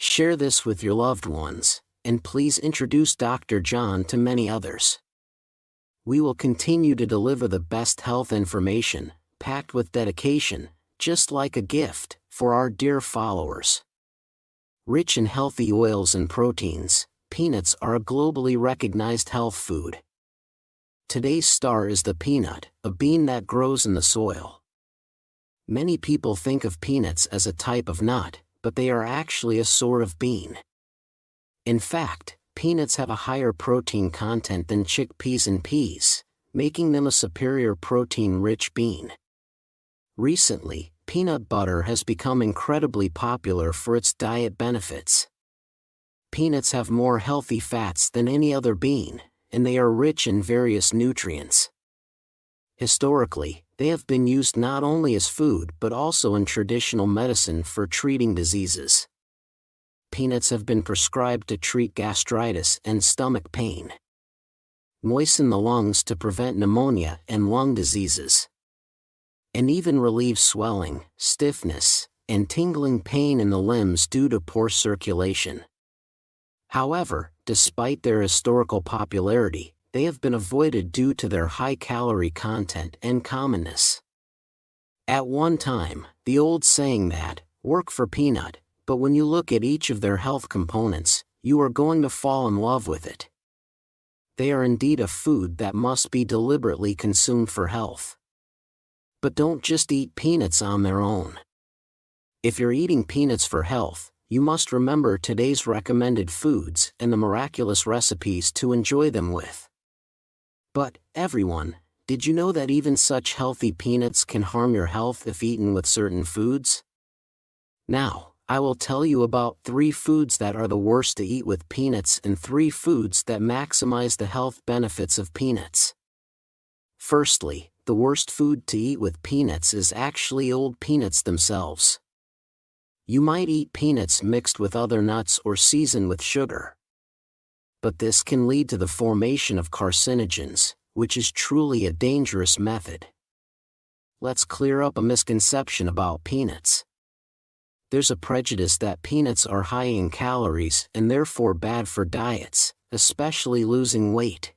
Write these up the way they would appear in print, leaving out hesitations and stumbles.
Share this with your loved ones, and please introduce Dr. John to many others. We will continue to deliver the best health information, packed with dedication, just like a gift, for our dear followers. Rich in healthy oils and proteins, peanuts are a globally recognized health food. Today's star is the peanut, a bean that grows in the soil. Many people think of peanuts as a type of nut, but they are actually a sort of bean. In fact, peanuts have a higher protein content than chickpeas and peas, making them a superior protein-rich bean. Recently, peanut butter has become incredibly popular for its diet benefits. Peanuts have more healthy fats than any other bean, and they are rich in various nutrients. Historically, they have been used not only as food but also in traditional medicine for treating diseases. Peanuts have been prescribed to treat gastritis and stomach pain, moisten the lungs to prevent pneumonia and lung diseases, and even relieve swelling, stiffness, and tingling pain in the limbs due to poor circulation. However, despite their historical popularity, they have been avoided due to their high calorie content and commonness. At one time, the old saying that, "Work for peanut," but when you look at each of their health components, you are going to fall in love with it. They are indeed a food that must be deliberately consumed for health. But don't just eat peanuts on their own. If you're eating peanuts for health, you must remember today's recommended foods and the miraculous recipes to enjoy them with. But, everyone, did you know that even such healthy peanuts can harm your health if eaten with certain foods? Now, I will tell you about 3 foods that are the worst to eat with peanuts and 3 foods that maximize the health benefits of peanuts. Firstly, the worst food to eat with peanuts is actually old peanuts themselves. You might eat peanuts mixed with other nuts or seasoned with sugar. But this can lead to the formation of carcinogens, which is truly a dangerous method. Let's clear up a misconception about peanuts. There's a prejudice that peanuts are high in calories and therefore bad for diets, especially losing weight.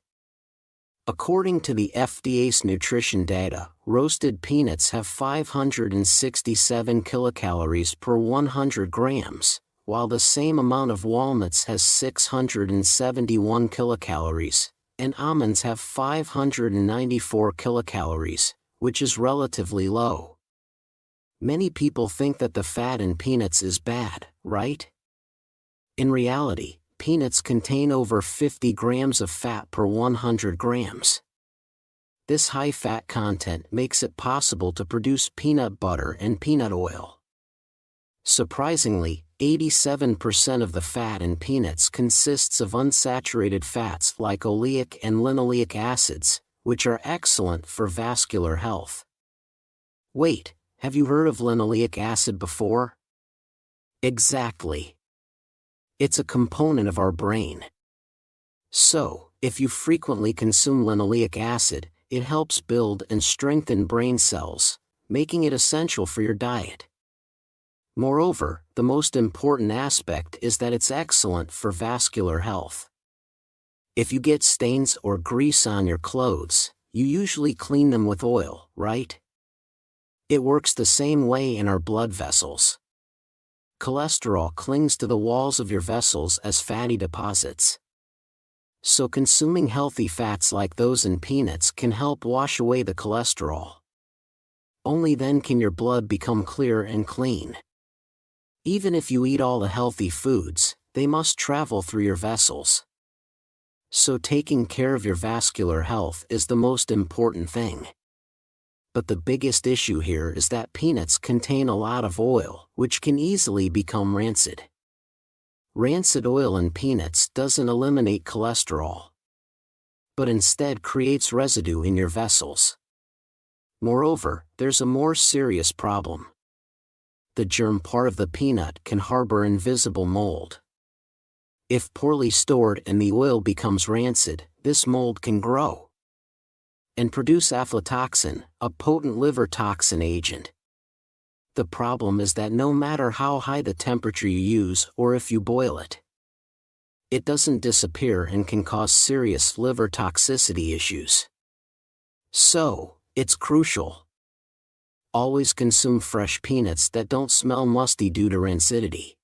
According to the FDA's nutrition data, roasted peanuts have 567 kilocalories per 100 grams, while the same amount of walnuts has 671 kilocalories, and almonds have 594 kilocalories, which is relatively low. Many people think that the fat in peanuts is bad, right? In reality, peanuts contain over 50 grams of fat per 100 grams. This high fat content makes it possible to produce peanut butter and peanut oil. Surprisingly, 87% of the fat in peanuts consists of unsaturated fats like oleic and linoleic acids, which are excellent for vascular health. Wait, have you heard of linoleic acid before? Exactly. It's a component of our brain. So, if you frequently consume linoleic acid, it helps build and strengthen brain cells, making it essential for your diet. Moreover, the most important aspect is that it's excellent for vascular health. If you get stains or grease on your clothes, you usually clean them with oil, right? It works the same way in our blood vessels. Cholesterol clings to the walls of your vessels as fatty deposits. So consuming healthy fats like those in peanuts can help wash away the cholesterol. Only then can your blood become clear and clean. Even if you eat all the healthy foods, they must travel through your vessels. So taking care of your vascular health is the most important thing. But the biggest issue here is that peanuts contain a lot of oil, which can easily become rancid. Rancid oil in peanuts doesn't eliminate cholesterol, but instead creates residue in your vessels. Moreover, there's a more serious problem. The germ part of the peanut can harbor invisible mold. If poorly stored and the oil becomes rancid, this mold can grow and produce aflatoxin, a potent liver toxin agent. The problem is that no matter how high the temperature you use or if you boil it, it doesn't disappear and can cause serious liver toxicity issues. So, it's crucial. Always consume fresh peanuts that don't smell musty due to rancidity,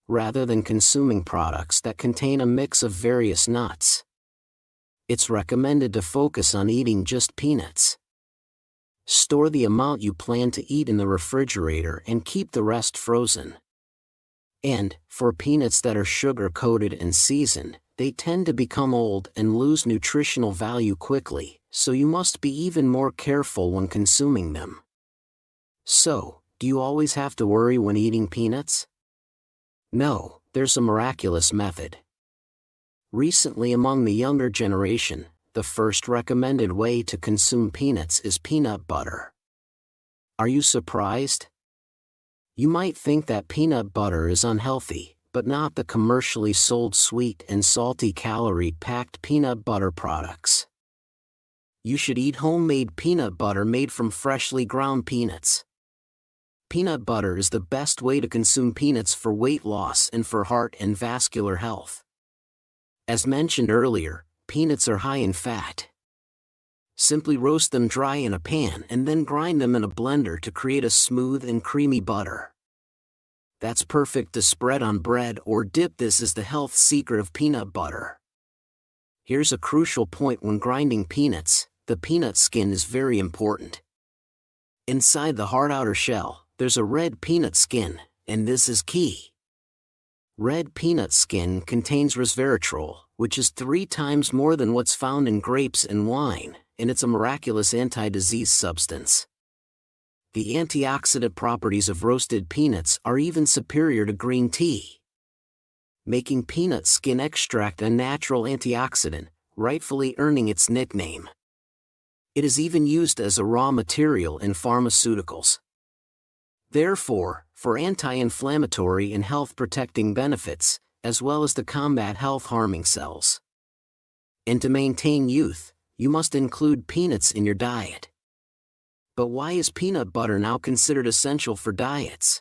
rather than consuming products that contain a mix of various nuts. It's recommended to focus on eating just peanuts. Store the amount you plan to eat in the refrigerator and keep the rest frozen. And, for peanuts that are sugar-coated and seasoned, they tend to become old and lose nutritional value quickly, so you must be even more careful when consuming them. So, do you always have to worry when eating peanuts? No, there's a miraculous method. Recently, among the younger generation, the first recommended way to consume peanuts is peanut butter. Are you surprised? You might think that peanut butter is unhealthy, but not the commercially sold sweet and salty calorie-packed peanut butter products. You should eat homemade peanut butter made from freshly ground peanuts. Peanut butter is the best way to consume peanuts for weight loss and for heart and vascular health. As mentioned earlier, peanuts are high in fat. Simply roast them dry in a pan and then grind them in a blender to create a smooth and creamy butter. That's perfect to spread on bread or dip. This is the health secret of peanut butter. Here's a crucial point when grinding peanuts: the peanut skin is very important. Inside the hard outer shell, there's a red peanut skin, and this is key. Red peanut skin contains resveratrol, which is 3 times more than what's found in grapes and wine, and it's a miraculous anti-disease substance. The antioxidant properties of roasted peanuts are even superior to green tea, making peanut skin extract a natural antioxidant, rightfully earning its nickname. It is even used as a raw material in pharmaceuticals. Therefore, for anti-inflammatory and health-protecting benefits, as well as to combat health-harming cells. And to maintain youth, you must include peanuts in your diet. But why is peanut butter now considered essential for diets?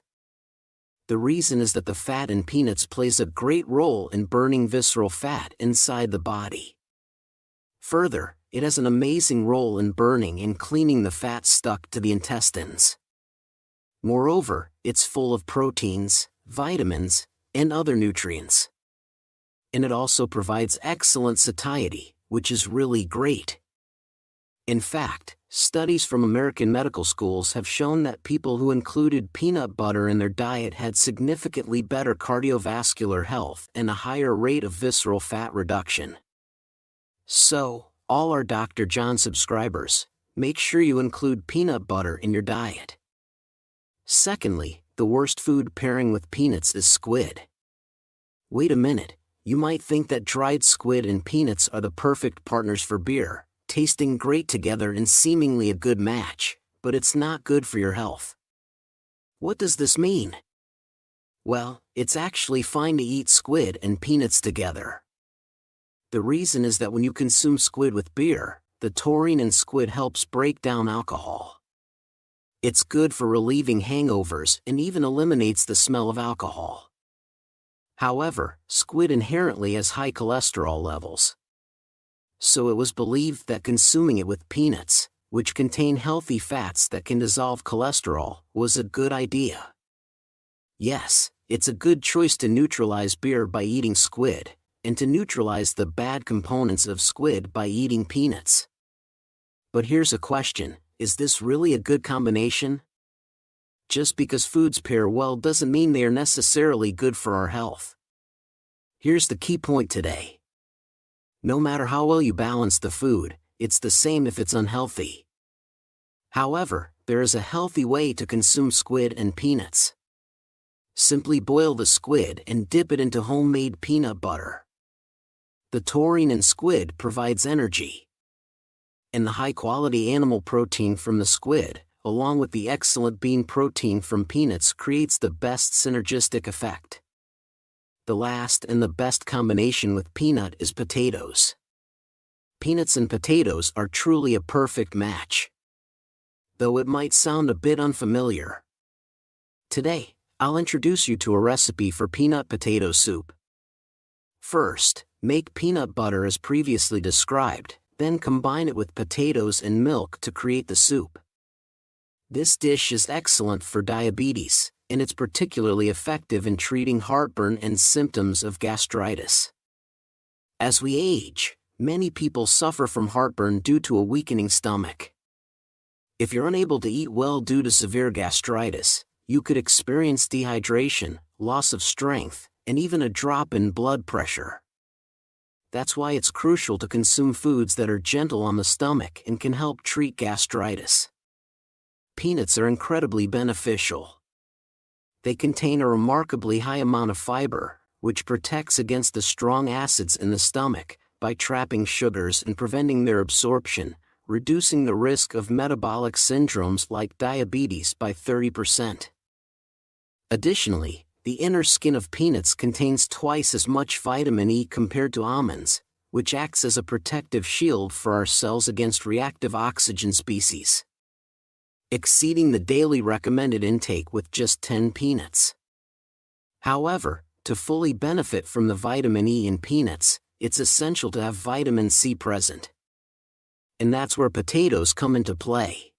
The reason is that the fat in peanuts plays a great role in burning visceral fat inside the body. Further, it has an amazing role in burning and cleaning the fat stuck to the intestines. Moreover, it's full of proteins, vitamins, and other nutrients. And it also provides excellent satiety, which is really great. In fact, studies from American medical schools have shown that people who included peanut butter in their diet had significantly better cardiovascular health and a higher rate of visceral fat reduction. So, all our Dr. John subscribers, make sure you include peanut butter in your diet. Secondly, the worst food pairing with peanuts is squid. Wait a minute, you might think that dried squid and peanuts are the perfect partners for beer, tasting great together and seemingly a good match, but it's not good for your health. What does this mean? Well, it's actually fine to eat squid and peanuts together. The reason is that when you consume squid with beer, the taurine in squid helps break down alcohol. It's good for relieving hangovers and even eliminates the smell of alcohol. However, squid inherently has high cholesterol levels. So it was believed that consuming it with peanuts, which contain healthy fats that can dissolve cholesterol, was a good idea. Yes, it's a good choice to neutralize beer by eating squid, and to neutralize the bad components of squid by eating peanuts. But here's a question: is this really a good combination? Just because foods pair well doesn't mean they are necessarily good for our health. Here's the key point today. No matter how well you balance the food, it's the same if it's unhealthy. However, there is a healthy way to consume squid and peanuts. Simply boil the squid and dip it into homemade peanut butter. The taurine in squid provides energy. And the high-quality animal protein from the squid, along with the excellent bean protein from peanuts, creates the best synergistic effect. The last and the best combination with peanut is potatoes. Peanuts and potatoes are truly a perfect match. Though it might sound a bit unfamiliar, Today, I'll introduce you to a recipe for peanut potato soup. First, make peanut butter as previously described, then combine it with potatoes and milk to create the soup. This dish is excellent for diabetes, and it's particularly effective in treating heartburn and symptoms of gastritis. As we age, many people suffer from heartburn due to a weakening stomach. If you're unable to eat well due to severe gastritis, you could experience dehydration, loss of strength, and even a drop in blood pressure. That's why it's crucial to consume foods that are gentle on the stomach and can help treat gastritis. Peanuts are incredibly beneficial. They contain a remarkably high amount of fiber, which protects against the strong acids in the stomach by trapping sugars and preventing their absorption, reducing the risk of metabolic syndromes like diabetes by 30%. Additionally, the inner skin of peanuts contains twice as much vitamin E compared to almonds, which acts as a protective shield for our cells against reactive oxygen species, exceeding the daily recommended intake with just 10 peanuts. However, to fully benefit from the vitamin E in peanuts, it's essential to have vitamin C present. And that's where potatoes come into play.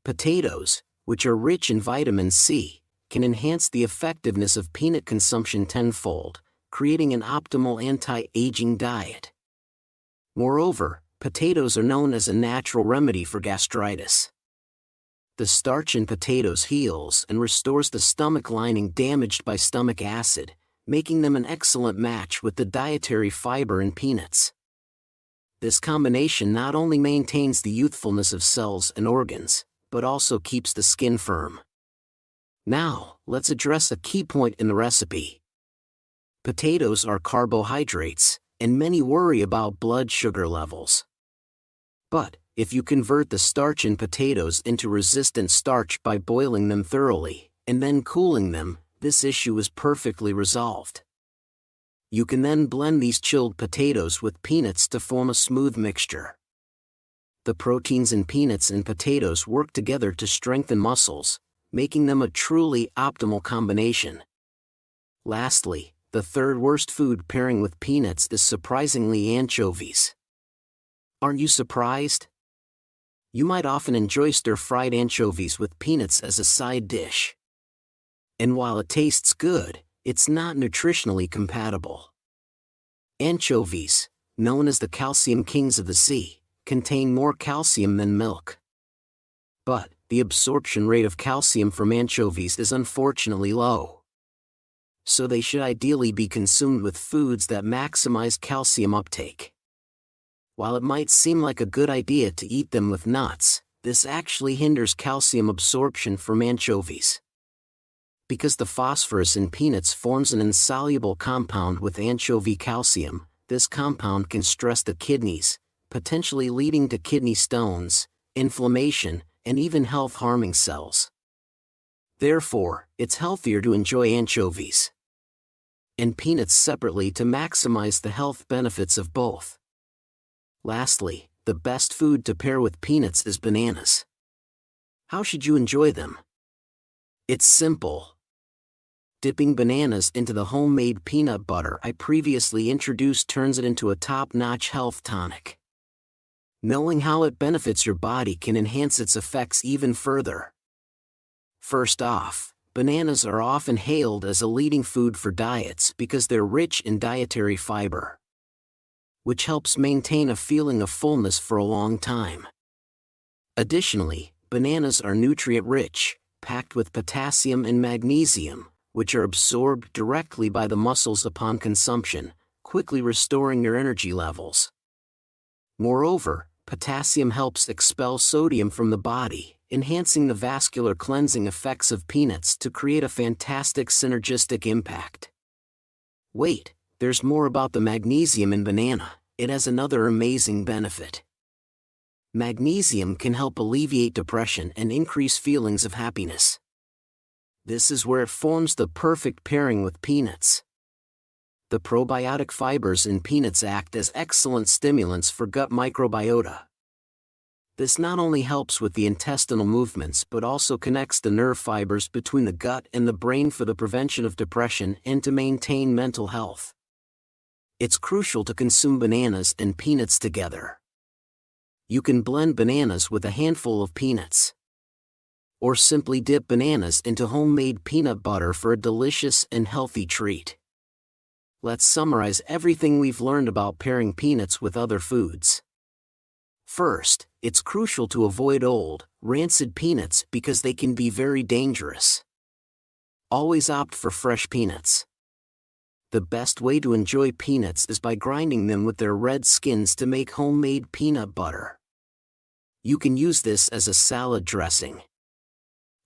Potatoes, which are rich in vitamin C, can enhance the effectiveness of peanut consumption tenfold, creating an optimal anti-aging diet. Moreover, potatoes are known as a natural remedy for gastritis. The starch in potatoes heals and restores the stomach lining damaged by stomach acid, making them an excellent match with the dietary fiber in peanuts. This combination not only maintains the youthfulness of cells and organs, but also keeps the skin firm. Now, let's address a key point in the recipe. Potatoes are carbohydrates, and many worry about blood sugar levels. But, if you convert the starch in potatoes into resistant starch by boiling them thoroughly, and then cooling them, this issue is perfectly resolved. You can then blend these chilled potatoes with peanuts to form a smooth mixture. The proteins in peanuts and potatoes work together to strengthen muscles, making them a truly optimal combination. Lastly, the third worst food pairing with peanuts is surprisingly anchovies. Aren't you surprised? You might often enjoy stir-fried anchovies with peanuts as a side dish. And while it tastes good, it's not nutritionally compatible. Anchovies, known as the calcium kings of the sea, contain more calcium than milk. But, the absorption rate of calcium from anchovies is unfortunately low. So they should ideally be consumed with foods that maximize calcium uptake. While it might seem like a good idea to eat them with nuts, this actually hinders calcium absorption from anchovies. Because the phosphorus in peanuts forms an insoluble compound with anchovy calcium, this compound can stress the kidneys, potentially leading to kidney stones, inflammation, and even health-harming cells. Therefore, it's healthier to enjoy anchovies and peanuts separately to maximize the health benefits of both. Lastly, the best food to pair with peanuts is bananas. How should you enjoy them? It's simple. Dipping bananas into the homemade peanut butter I previously introduced turns it into a top-notch health tonic. Knowing how it benefits your body can enhance its effects even further. First off, bananas are often hailed as a leading food for diets because they're rich in dietary fiber, which helps maintain a feeling of fullness for a long time. Additionally, bananas are nutrient-rich, packed with potassium and magnesium, which are absorbed directly by the muscles upon consumption, quickly restoring your energy levels. Moreover, potassium helps expel sodium from the body, enhancing the vascular cleansing effects of peanuts to create a fantastic synergistic impact. Wait, there's more about the magnesium in banana. It has another amazing benefit. Magnesium can help alleviate depression and increase feelings of happiness. This is where it forms the perfect pairing with peanuts. The probiotic fibers in peanuts act as excellent stimulants for gut microbiota. This not only helps with the intestinal movements but also connects the nerve fibers between the gut and the brain for the prevention of depression and to maintain mental health. It's crucial to consume bananas and peanuts together. You can blend bananas with a handful of peanuts. Or simply dip bananas into homemade peanut butter for a delicious and healthy treat. Let's summarize everything we've learned about pairing peanuts with other foods. First, it's crucial to avoid old, rancid peanuts because they can be very dangerous. Always opt for fresh peanuts. The best way to enjoy peanuts is by grinding them with their red skins to make homemade peanut butter. You can use this as a salad dressing.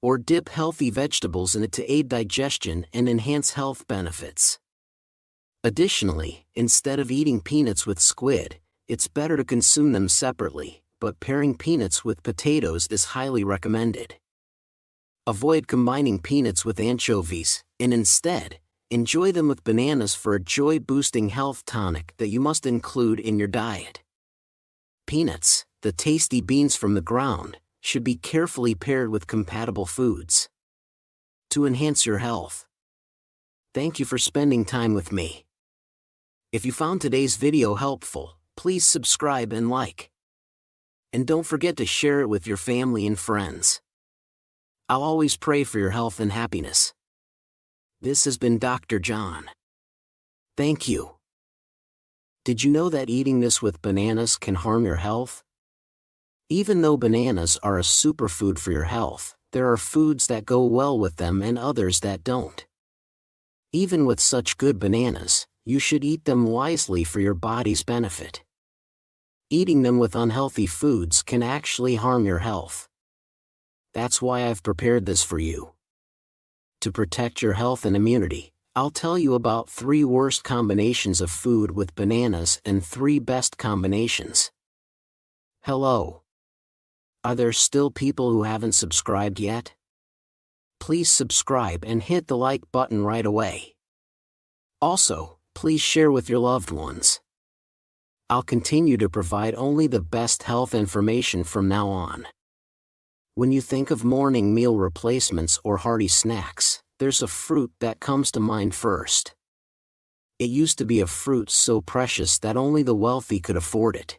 Or dip healthy vegetables in it to aid digestion and enhance health benefits. Additionally, instead of eating peanuts with squid, it's better to consume them separately, but pairing peanuts with potatoes is highly recommended. Avoid combining peanuts with anchovies, and instead, enjoy them with bananas for a joy-boosting health tonic that you must include in your diet. Peanuts, the tasty beans from the ground, should be carefully paired with compatible foods to enhance your health. Thank you for spending time with me. If you found today's video helpful, please subscribe and like. And don't forget to share it with your family and friends. I'll always pray for your health and happiness. This has been Dr. John. Thank you. Did you know that eating this with bananas can harm your health? Even though bananas are a superfood for your health, there are foods that go well with them and others that don't. Even with such good bananas, you should eat them wisely for your body's benefit. Eating them with unhealthy foods can actually harm your health. That's why I've prepared this for you. To protect your health and immunity, I'll tell you about 3 worst combinations of food with bananas and 3 best combinations. Hello. Are there still people who haven't subscribed yet? Please subscribe and hit the like button right away. Also, please share with your loved ones. I'll continue to provide only the best health information from now on. When you think of morning meal replacements or hearty snacks, there's a fruit that comes to mind first. It used to be a fruit so precious that only the wealthy could afford it.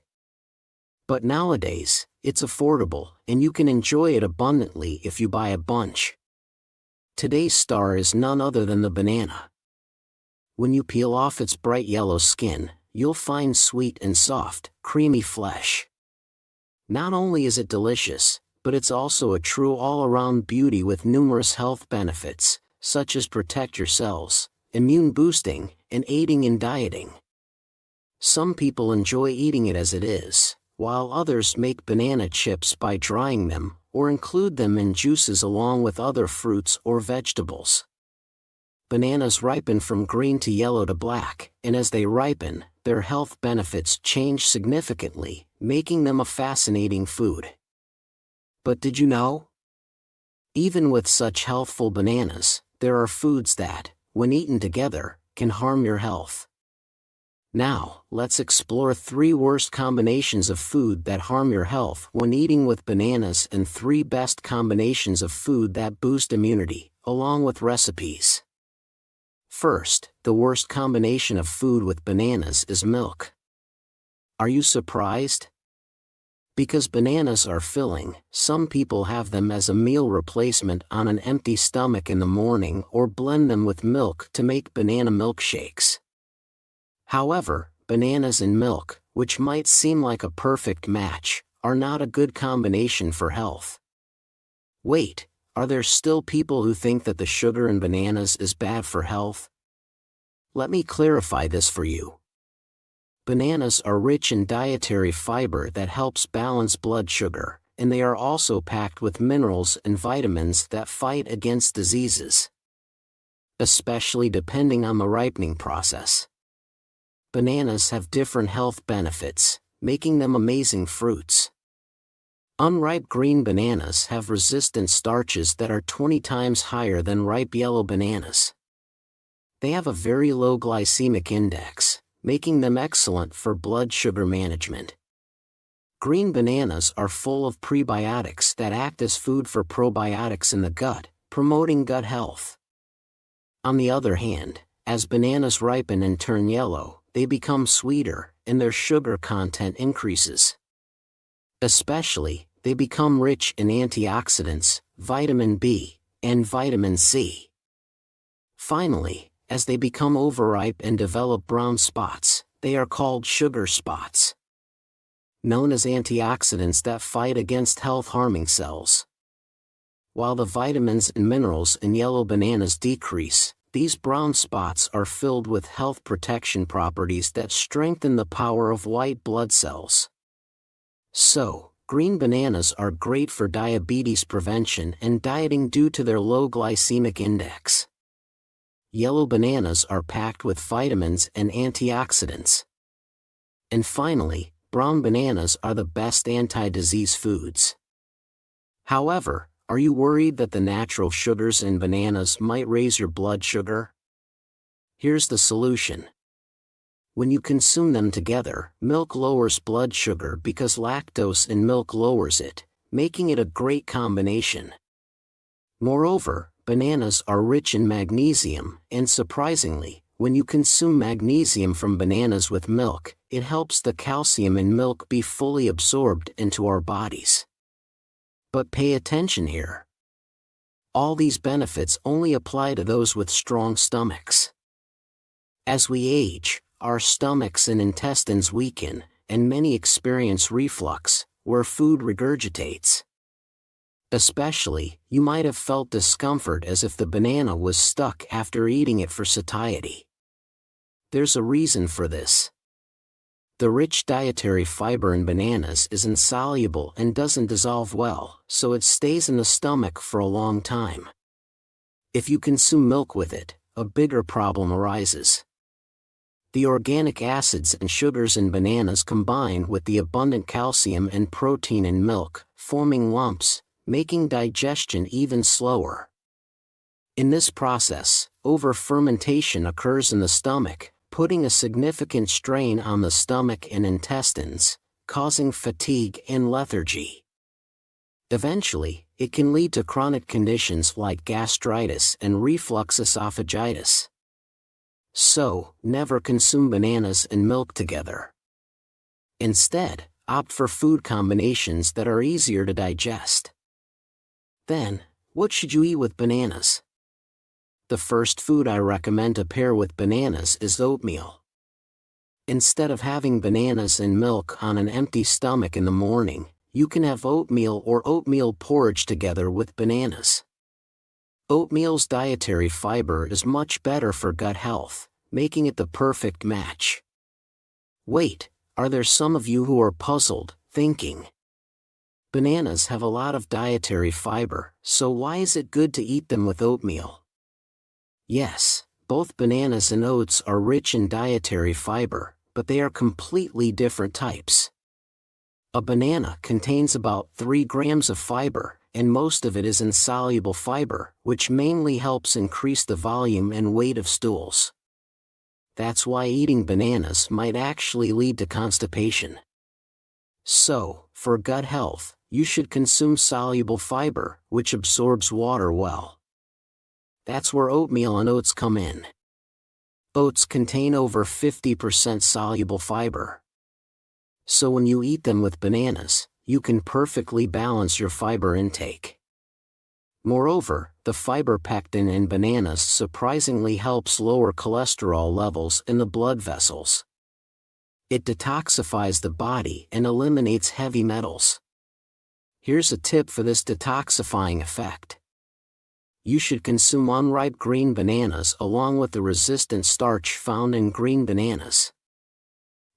But nowadays, it's affordable, and you can enjoy it abundantly if you buy a bunch. Today's star is none other than the banana. When you peel off its bright yellow skin, you'll find sweet and soft, creamy flesh. Not only is it delicious, but it's also a true all-around beauty with numerous health benefits, such as protect your cells, immune boosting, and aiding in dieting. Some people enjoy eating it as it is, while others make banana chips by drying them, or include them in juices along with other fruits or vegetables. Bananas ripen from green to yellow to black, and as they ripen, their health benefits change significantly, making them a fascinating food. But did you know? Even with such healthful bananas, there are foods that, when eaten together, can harm your health. Now, let's explore 3 worst combinations of food that harm your health when eating with bananas and 3 best combinations of food that boost immunity, along with recipes. First, the worst combination of food with bananas is milk. Are you surprised? Because bananas are filling, some people have them as a meal replacement on an empty stomach in the morning or blend them with milk to make banana milkshakes. However, bananas and milk, which might seem like a perfect match, are not a good combination for health. Wait, are there still people who think that the sugar in bananas is bad for health? Let me clarify this for you. Bananas are rich in dietary fiber that helps balance blood sugar, and they are also packed with minerals and vitamins that fight against diseases, especially depending on the ripening process. Bananas have different health benefits, making them amazing fruits. Unripe green bananas have resistant starches that are 20 times higher than ripe yellow bananas. They have a very low glycemic index, making them excellent for blood sugar management. Green bananas are full of prebiotics that act as food for probiotics in the gut, promoting gut health. On the other hand, as bananas ripen and turn yellow, they become sweeter, and their sugar content increases. Especially, they become rich in antioxidants, vitamin B, and vitamin C. Finally, as they become overripe and develop brown spots, they are called sugar spots, known as antioxidants that fight against health-harming cells. While the vitamins and minerals in yellow bananas decrease, these brown spots are filled with health protection properties that strengthen the power of white blood cells. So, green bananas are great for diabetes prevention and dieting due to their low glycemic index. Yellow bananas are packed with vitamins and antioxidants. And finally, brown bananas are the best anti-disease foods. However, are you worried that the natural sugars in bananas might raise your blood sugar? Here's the solution. When you consume them together, milk lowers blood sugar because lactose in milk lowers it, making it a great combination. Moreover, bananas are rich in magnesium, and surprisingly, when you consume magnesium from bananas with milk, it helps the calcium in milk be fully absorbed into our bodies. But pay attention here. All these benefits only apply to those with strong stomachs. As we age, our stomachs and intestines weaken, and many experience reflux, where food regurgitates. Especially, you might have felt discomfort as if the banana was stuck after eating it for satiety. There's a reason for this. The rich dietary fiber in bananas is insoluble and doesn't dissolve well, so it stays in the stomach for a long time. If you consume milk with it, a bigger problem arises. The organic acids and sugars in bananas combine with the abundant calcium and protein in milk, forming lumps, making digestion even slower. In this process, over-fermentation occurs in the stomach, putting a significant strain on the stomach and intestines, causing fatigue and lethargy. Eventually, it can lead to chronic conditions like gastritis and reflux esophagitis. So, never consume bananas and milk together. Instead, opt for food combinations that are easier to digest. Then, what should you eat with bananas? The first food I recommend to pair with bananas is oatmeal. Instead of having bananas and milk on an empty stomach in the morning, you can have oatmeal or oatmeal porridge together with bananas. Oatmeal's dietary fiber is much better for gut health, making it the perfect match. Wait, are there some of you who are puzzled, thinking, bananas have a lot of dietary fiber, so why is it good to eat them with oatmeal? Yes, both bananas and oats are rich in dietary fiber, but they are completely different types. A banana contains about 3 grams of fiber, and most of it is insoluble fiber, which mainly helps increase the volume and weight of stools. That's why eating bananas might actually lead to constipation. So, for gut health, you should consume soluble fiber, which absorbs water well. That's where oatmeal and oats come in. Oats contain over 50% soluble fiber. So when you eat them with bananas, you can perfectly balance your fiber intake. Moreover, the fiber pectin in bananas surprisingly helps lower cholesterol levels in the blood vessels. It detoxifies the body and eliminates heavy metals. Here's a tip for this detoxifying effect. You should consume unripe green bananas along with the resistant starch found in green bananas.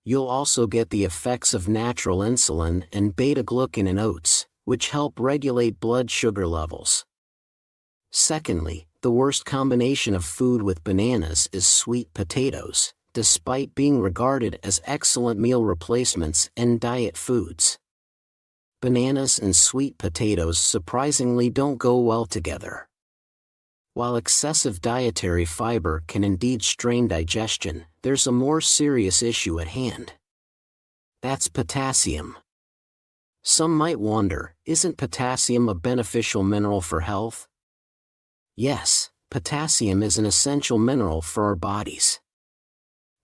You'll also get the effects of natural insulin and beta-glucan in oats, which help regulate blood sugar levels. Secondly, the worst combination of food with bananas is sweet potatoes, despite being regarded as excellent meal replacements and diet foods. Bananas and sweet potatoes surprisingly don't go well together. While excessive dietary fiber can indeed strain digestion, there's a more serious issue at hand. That's potassium. Some might wonder, isn't potassium a beneficial mineral for health? Yes, potassium is an essential mineral for our bodies.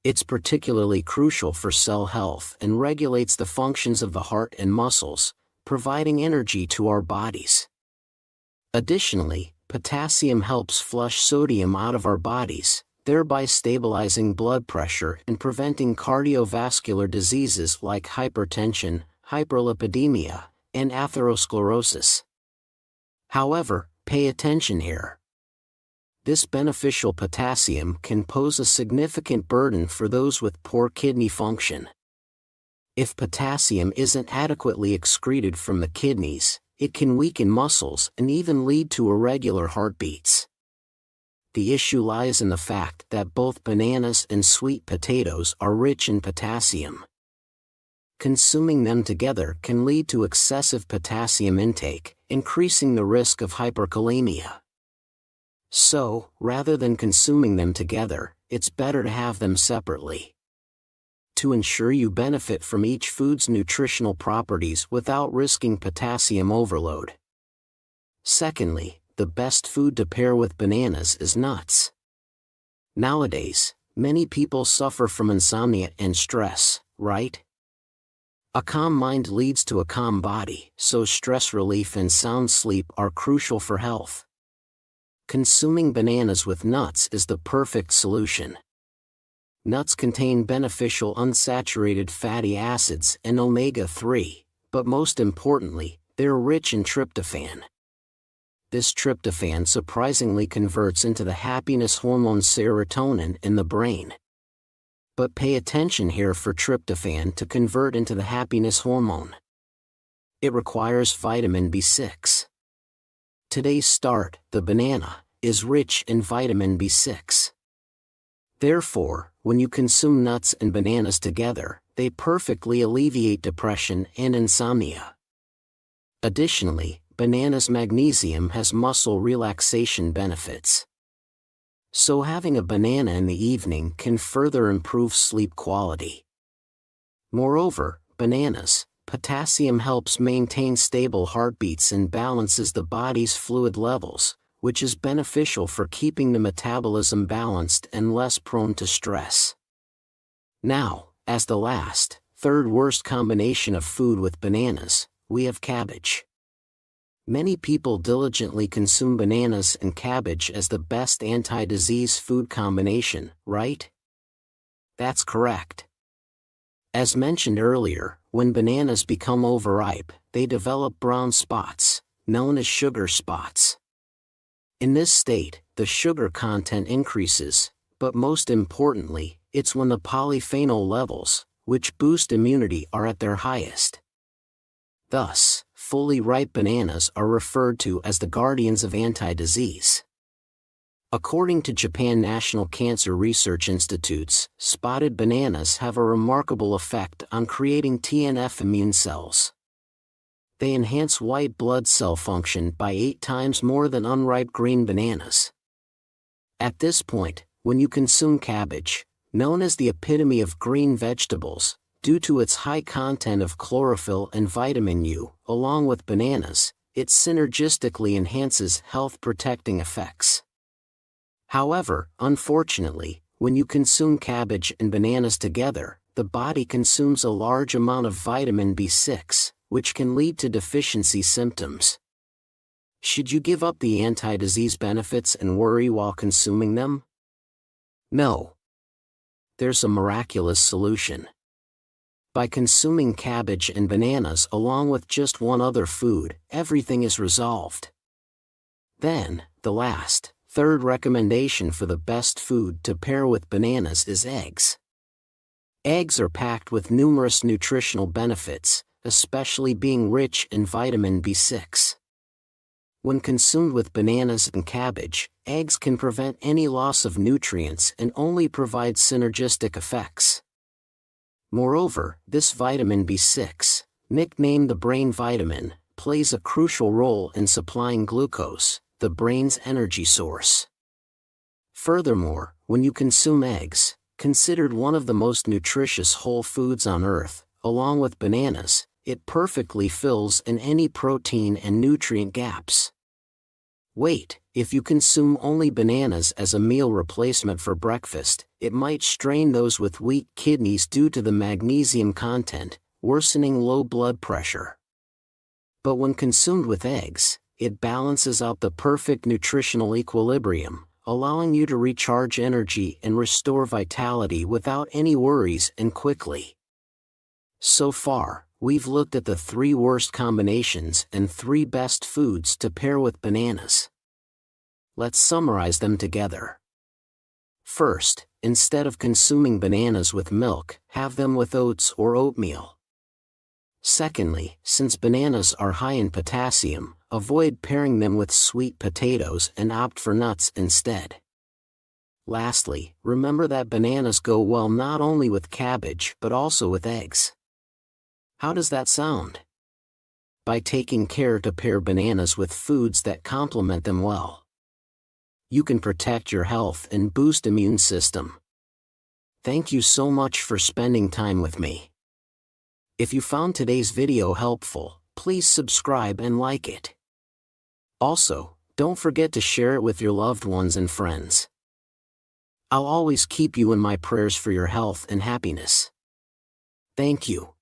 It's particularly crucial for cell health and regulates the functions of the heart and muscles, providing energy to our bodies. Additionally, potassium helps flush sodium out of our bodies, thereby stabilizing blood pressure and preventing cardiovascular diseases like hypertension, hyperlipidemia, and atherosclerosis. However, pay attention here. This beneficial potassium can pose a significant burden for those with poor kidney function. If potassium isn't adequately excreted from the kidneys, it can weaken muscles and even lead to irregular heartbeats. The issue lies in the fact that both bananas and sweet potatoes are rich in potassium. Consuming them together can lead to excessive potassium intake, increasing the risk of hyperkalemia. So, rather than consuming them together, it's better to have them separately. To ensure you benefit from each food's nutritional properties without risking potassium overload. Secondly, the best food to pair with bananas is nuts. Nowadays, many people suffer from insomnia and stress, right? A calm mind leads to a calm body, so stress relief and sound sleep are crucial for health. Consuming bananas with nuts is the perfect solution. Nuts contain beneficial unsaturated fatty acids and omega-3, but most importantly, they're rich in tryptophan. This tryptophan surprisingly converts into the happiness hormone serotonin in the brain. But pay attention here for tryptophan to convert into the happiness hormone. It requires vitamin B6. Today's start, the banana, is rich in vitamin B6. Therefore, when you consume nuts and bananas together, they perfectly alleviate depression and insomnia. Additionally, bananas' magnesium has muscle relaxation benefits. So having a banana in the evening can further improve sleep quality. Moreover, bananas, potassium helps maintain stable heartbeats and balances the body's fluid levels, which is beneficial for keeping the metabolism balanced and less prone to stress. Now, as the last, third worst combination of food with bananas, we have cabbage. Many people diligently consume bananas and cabbage as the best anti-disease food combination, right? That's correct. As mentioned earlier, when bananas become overripe, they develop brown spots, known as sugar spots. In this state, the sugar content increases, but most importantly, it's when the polyphenol levels, which boost immunity, are at their highest. Thus, fully ripe bananas are referred to as the guardians of anti-disease. According to Japan National Cancer Research Institutes, spotted bananas have a remarkable effect on creating TNF immune cells. They enhance white blood cell function by 8 times more than unripe green bananas. At this point, when you consume cabbage, known as the epitome of green vegetables, due to its high content of chlorophyll and vitamin U, along with bananas, it synergistically enhances health-protecting effects. However, unfortunately, when you consume cabbage and bananas together, the body consumes a large amount of vitamin B6, which can lead to deficiency symptoms. Should you give up the anti-disease benefits and worry while consuming them? No. There's a miraculous solution. By consuming cabbage and bananas along with just one other food, everything is resolved. Then, the last, third recommendation for the best food to pair with bananas is eggs. Eggs are packed with numerous nutritional benefits, especially being rich in vitamin B6. When consumed with bananas and cabbage, eggs can prevent any loss of nutrients and only provide synergistic effects. Moreover, this vitamin B6, nicknamed the brain vitamin, plays a crucial role in supplying glucose, the brain's energy source. Furthermore, when you consume eggs, considered one of the most nutritious whole foods on earth, along with bananas, it perfectly fills in any protein and nutrient gaps. Wait, if you consume only bananas as a meal replacement for breakfast, it might strain those with weak kidneys due to the magnesium content, worsening low blood pressure. But when consumed with eggs, it balances out the perfect nutritional equilibrium, allowing you to recharge energy and restore vitality without any worries and quickly. So far, we've looked at the 3 worst combinations and 3 best foods to pair with bananas. Let's summarize them together. First, instead of consuming bananas with milk, have them with oats or oatmeal. Secondly, since bananas are high in potassium, avoid pairing them with sweet potatoes and opt for nuts instead. Lastly, remember that bananas go well not only with cabbage but also with eggs. How does that sound? By taking care to pair bananas with foods that complement them well, you can protect your health and boost immune system. Thank you so much for spending time with me. If you found today's video helpful, please subscribe and like it. Also, don't forget to share it with your loved ones and friends. I'll always keep you in my prayers for your health and happiness. Thank you.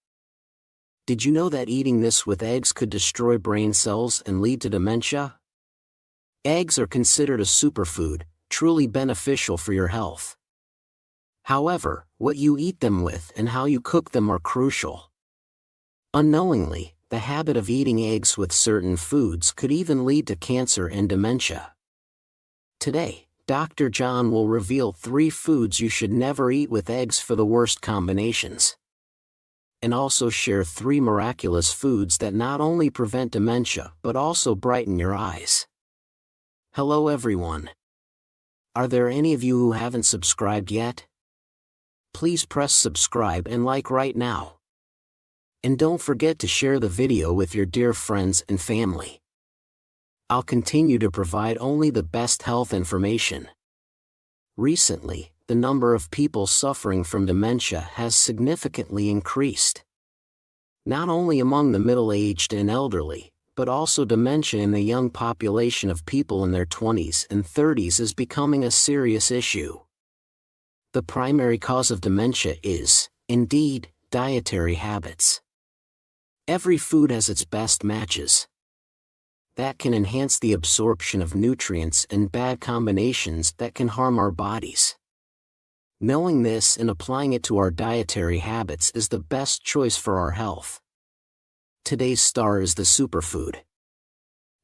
Did you know that eating this with eggs could destroy brain cells and lead to dementia? Eggs are considered a superfood, truly beneficial for your health. However, what you eat them with and how you cook them are crucial. Unknowingly, the habit of eating eggs with certain foods could even lead to cancer and dementia. Today, Dr. John will reveal 3 foods you should never eat with eggs for the worst combinations. And also share 3 miraculous foods that not only prevent dementia but also brighten your eyes. Hello everyone. Are there any of you who haven't subscribed yet? Please press subscribe and like right now. And don't forget to share the video with your dear friends and family. I'll continue to provide only the best health information. Recently, the number of people suffering from dementia has significantly increased. Not only among the middle-aged and elderly, but also dementia in the young population of people in their 20s and 30s is becoming a serious issue. The primary cause of dementia is, indeed, dietary habits. Every food has its best matches. That can enhance the absorption of nutrients and bad combinations that can harm our bodies. Knowing this and applying it to our dietary habits is the best choice for our health. Today's star is the superfood.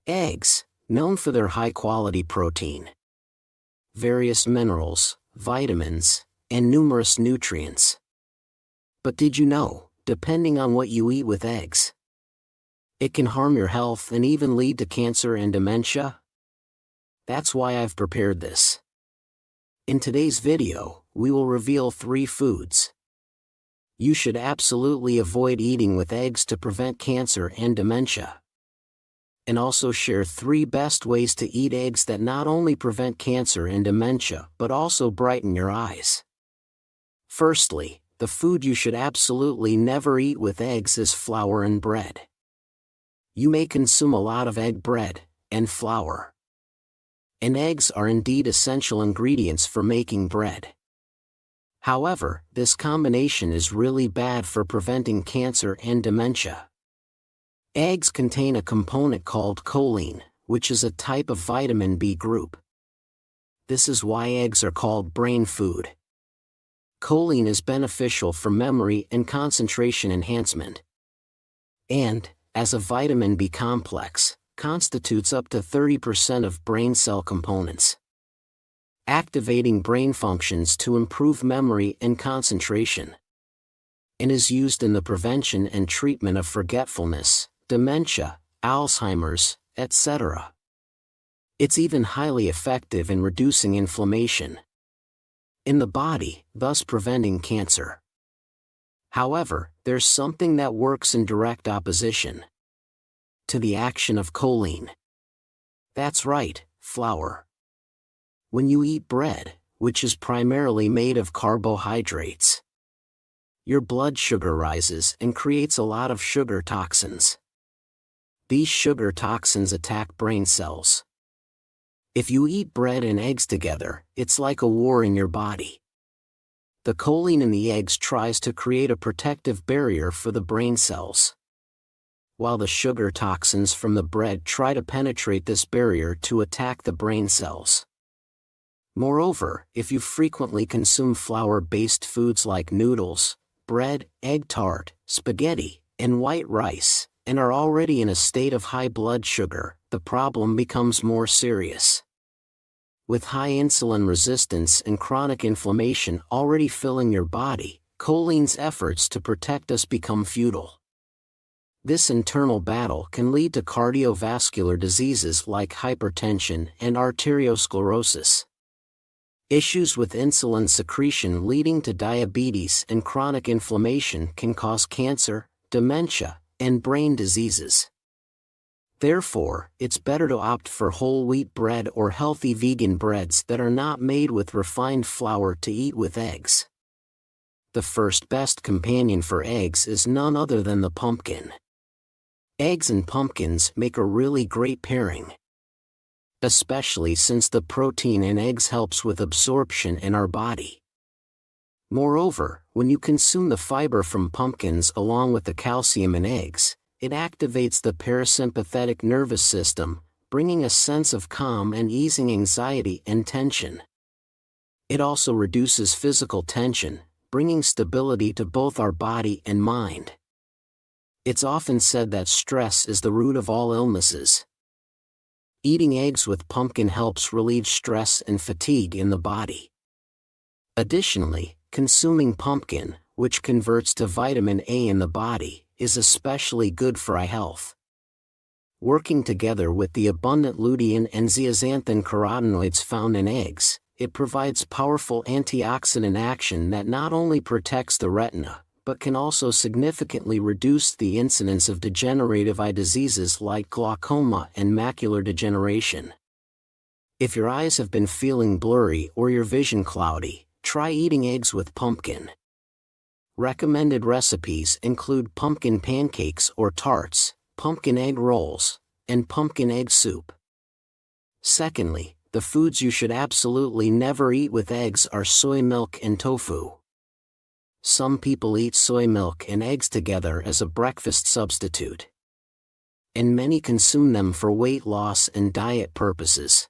Eggs, known for their high-quality protein, various minerals, vitamins, and numerous nutrients. But did you know, depending on what you eat with eggs, it can harm your health and even lead to cancer and dementia? That's why I've prepared this. In today's video, we will reveal 3 foods you should absolutely avoid eating with eggs to prevent cancer and dementia. And also share 3 best ways to eat eggs that not only prevent cancer and dementia but also brighten your eyes. Firstly, the food you should absolutely never eat with eggs is flour and bread. You may consume a lot of egg bread and flour. And eggs are indeed essential ingredients for making bread. However, this combination is really bad for preventing cancer and dementia. Eggs contain a component called choline, which is a type of vitamin B group. This is why eggs are called brain food. Choline is beneficial for memory and concentration enhancement. And, as a vitamin B complex, constitutes up to 30% of brain cell components, activating brain functions to improve memory and concentration, and is used in the prevention and treatment of forgetfulness, dementia, Alzheimer's, etc. It's even highly effective in reducing inflammation in the body, thus preventing cancer. However, there's something that works in direct opposition to the action of choline. That's right, flour. When you eat bread, which is primarily made of carbohydrates, your blood sugar rises and creates a lot of sugar toxins. These sugar toxins attack brain cells. If you eat bread and eggs together, it's like a war in your body. The choline in the eggs tries to create a protective barrier for the brain cells, while the sugar toxins from the bread try to penetrate this barrier to attack the brain cells. Moreover, if you frequently consume flour-based foods like noodles, bread, egg tart, spaghetti, and white rice, and are already in a state of high blood sugar, the problem becomes more serious. With high insulin resistance and chronic inflammation already filling your body, choline's efforts to protect us become futile. This internal battle can lead to cardiovascular diseases like hypertension and arteriosclerosis. Issues with insulin secretion leading to diabetes and chronic inflammation can cause cancer, dementia, and brain diseases. Therefore, it's better to opt for whole wheat bread or healthy vegan breads that are not made with refined flour to eat with eggs. The first best companion for eggs is none other than the pumpkin. Eggs and pumpkins make a really great pairing, especially since the protein in eggs helps with absorption in our body. Moreover, when you consume the fiber from pumpkins along with the calcium in eggs, it activates the parasympathetic nervous system, bringing a sense of calm and easing anxiety and tension. It also reduces physical tension, bringing stability to both our body and mind. It's often said that stress is the root of all illnesses. Eating eggs with pumpkin helps relieve stress and fatigue in the body. Additionally, consuming pumpkin, which converts to vitamin A in the body, is especially good for eye health. Working together with the abundant lutein and zeaxanthin carotenoids found in eggs, it provides powerful antioxidant action that not only protects the retina, but can also significantly reduce the incidence of degenerative eye diseases like glaucoma and macular degeneration. If your eyes have been feeling blurry or your vision cloudy, try eating eggs with pumpkin. Recommended recipes include pumpkin pancakes or tarts, pumpkin egg rolls, and pumpkin egg soup. Secondly, the foods you should absolutely never eat with eggs are soy milk and tofu. Some people eat soy milk and eggs together as a breakfast substitute, and many consume them for weight loss and diet purposes.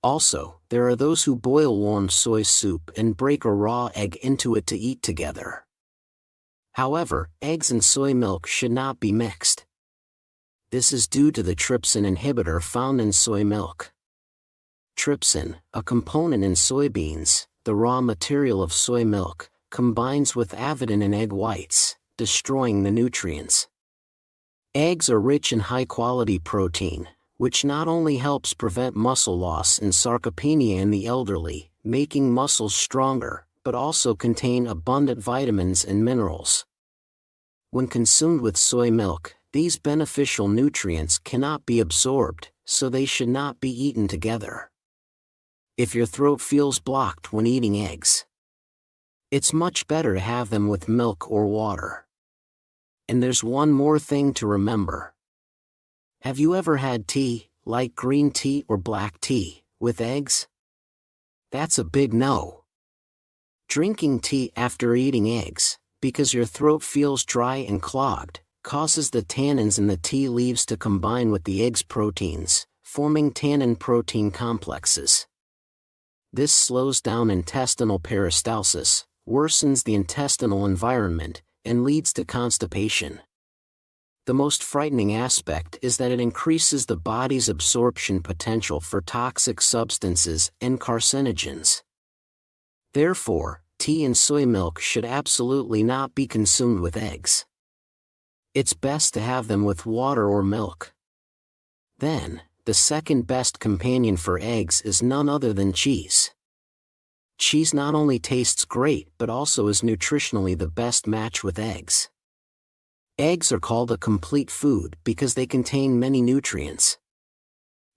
Also, there are those who boil warm soy soup and break a raw egg into it to eat together. However, eggs and soy milk should not be mixed. This is due to the trypsin inhibitor found in soy milk. Trypsin, a component in soybeans, the raw material of soy milk, combines with avidin in egg whites, destroying the nutrients. Eggs are rich in high-quality protein, which not only helps prevent muscle loss and sarcopenia in the elderly, making muscles stronger, but also contain abundant vitamins and minerals. When consumed with soy milk, these beneficial nutrients cannot be absorbed, so they should not be eaten together. If your throat feels blocked when eating eggs, it's much better to have them with milk or water. And there's one more thing to remember. Have you ever had tea, like green tea or black tea, with eggs? That's a big no. Drinking tea after eating eggs, because your throat feels dry and clogged, causes the tannins in the tea leaves to combine with the egg's proteins, forming tannin-protein complexes. This slows down intestinal peristalsis, worsens the intestinal environment, and leads to constipation. The most frightening aspect is that it increases the body's absorption potential for toxic substances and carcinogens. Therefore, tea and soy milk should absolutely not be consumed with eggs. It's best to have them with water or milk. Then, the second best companion for eggs is none other than cheese. Cheese not only tastes great but also is nutritionally the best match with eggs. Eggs are called a complete food because they contain many nutrients.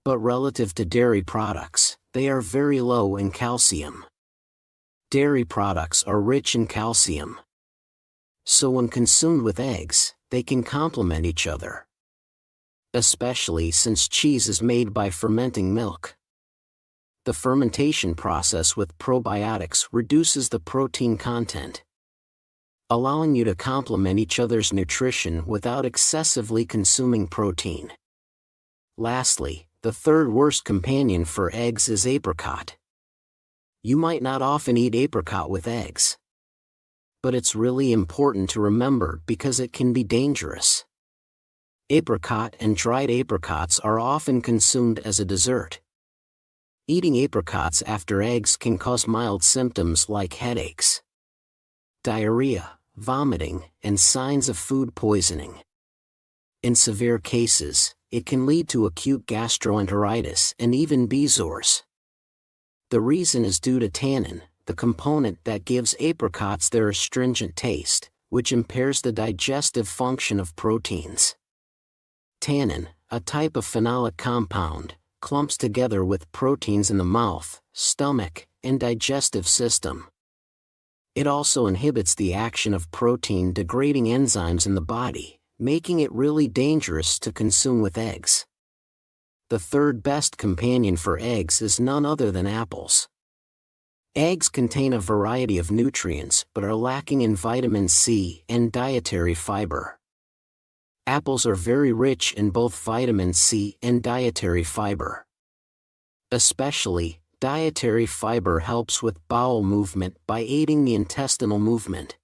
But relative to dairy products, they are very low in calcium. Dairy products are rich in calcium. So when consumed with eggs, they can complement each other. Especially since cheese is made by fermenting milk. The fermentation process with probiotics reduces the protein content, allowing you to complement each other's nutrition without excessively consuming protein. Lastly, the third worst companion for eggs is apricot. You might not often eat apricot with eggs, but it's really important to remember because it can be dangerous. Apricot and dried apricots are often consumed as a dessert. Eating apricots after eggs can cause mild symptoms like headaches, diarrhea, vomiting, and signs of food poisoning. In severe cases, it can lead to acute gastroenteritis and even bezoars. The reason is due to tannin, the component that gives apricots their astringent taste, which impairs the digestive function of proteins. Tannin, a type of phenolic compound, clumps together with proteins in the mouth, stomach, and digestive system. It also inhibits the action of protein-degrading enzymes in the body, making it really dangerous to consume with eggs. The third best companion for eggs is none other than apples. Eggs contain a variety of nutrients but are lacking in vitamin C and dietary fiber. Apples are very rich in both vitamin C and dietary fiber. Especially, dietary fiber helps with bowel movement by aiding the intestinal movement,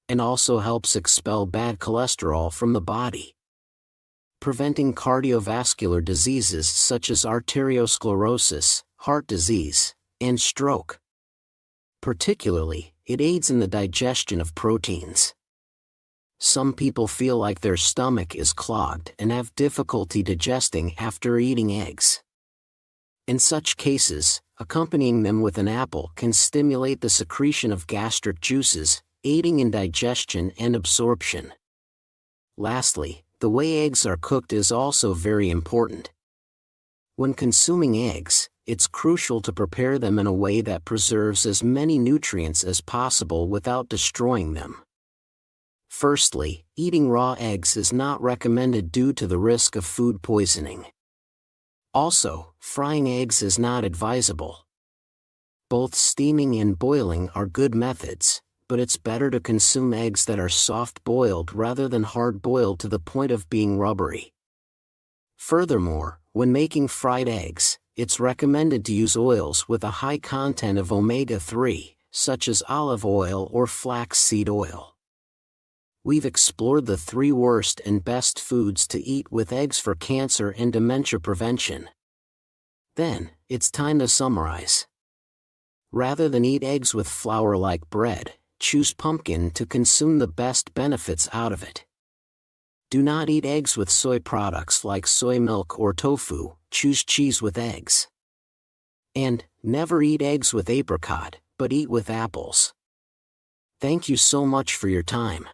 and also helps expel bad cholesterol from the body, preventing cardiovascular diseases such as arteriosclerosis, heart disease, and stroke. Particularly, it aids in the digestion of proteins. Some people feel like their stomach is clogged and have difficulty digesting after eating eggs. In such cases, accompanying them with an apple can stimulate the secretion of gastric juices, aiding in digestion and absorption. Lastly, the way eggs are cooked is also very important. When consuming eggs, it's crucial to prepare them in a way that preserves as many nutrients as possible without destroying them. Firstly, eating raw eggs is not recommended due to the risk of food poisoning. Also, frying eggs is not advisable. Both steaming and boiling are good methods, but it's better to consume eggs that are soft-boiled rather than hard-boiled to the point of being rubbery. Furthermore, when making fried eggs, it's recommended to use oils with a high content of omega-3, such as olive oil or flaxseed oil. We've explored the 3 worst and best foods to eat with eggs for cancer and dementia prevention. Then, it's time to summarize. Rather than eat eggs with flour like bread, choose pumpkin to consume the best benefits out of it. Do not eat eggs with soy products like soy milk or tofu, choose cheese with eggs. And, never eat eggs with apricot, but eat with apples. Thank you so much for your time.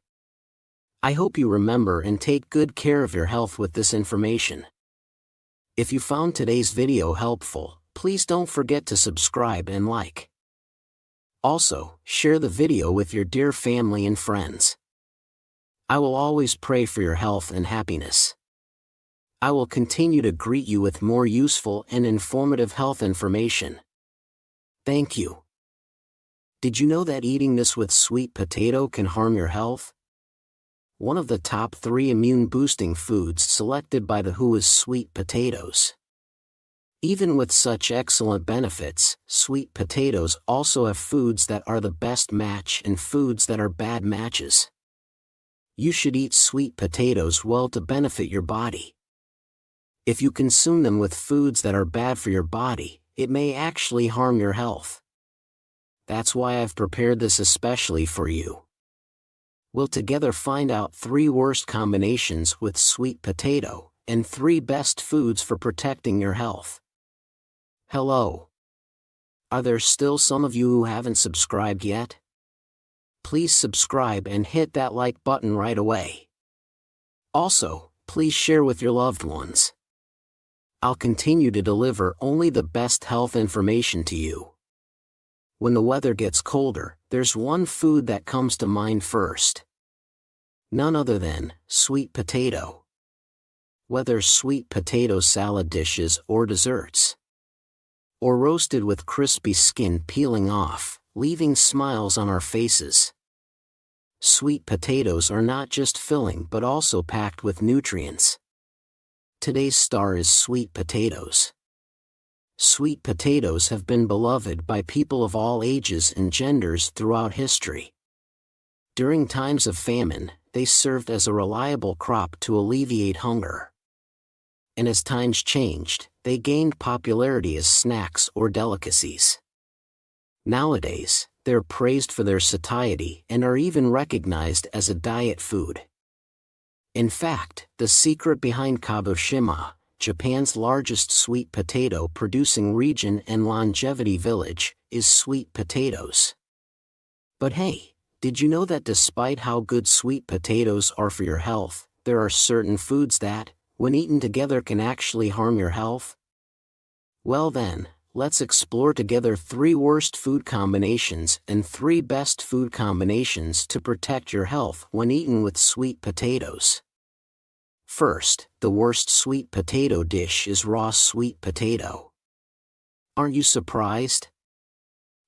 I hope you remember and take good care of your health with this information. If you found today's video helpful, please don't forget to subscribe and like. Also, share the video with your dear family and friends. I will always pray for your health and happiness. I will continue to greet you with more useful and informative health information. Thank you. Did you know that eating this with sweet potato can harm your health? One of the top 3 immune-boosting foods selected by the WHO is sweet potatoes. Even with such excellent benefits, sweet potatoes also have foods that are the best match and foods that are bad matches. You should eat sweet potatoes well to benefit your body. If you consume them with foods that are bad for your body, it may actually harm your health. That's why I've prepared this especially for you. We'll together find out 3 worst combinations with sweet potato, and 3 best foods for protecting your health. Hello. Are there still some of you who haven't subscribed yet? Please subscribe and hit that like button right away. Also, please share with your loved ones. I'll continue to deliver only the best health information to you. When the weather gets colder, there's one food that comes to mind first. None other than sweet potato. Whether sweet potato salad dishes or desserts, or roasted with crispy skin peeling off, leaving smiles on our faces. Sweet potatoes are not just filling but also packed with nutrients. Today's star is sweet potatoes. Sweet potatoes have been beloved by people of all ages and genders throughout history. During times of famine, they served as a reliable crop to alleviate hunger. And as times changed, they gained popularity as snacks or delicacies. Nowadays, they're praised for their satiety and are even recognized as a diet food. In fact, the secret behind Kagoshima, Japan's largest sweet potato producing region and longevity village, is sweet potatoes. But hey, did you know that despite how good sweet potatoes are for your health, there are certain foods that, when eaten together, can actually harm your health? Well then, let's explore together 3 worst food combinations and 3 best food combinations to protect your health when eaten with sweet potatoes. First, the worst sweet potato dish is raw sweet potato. Aren't you surprised?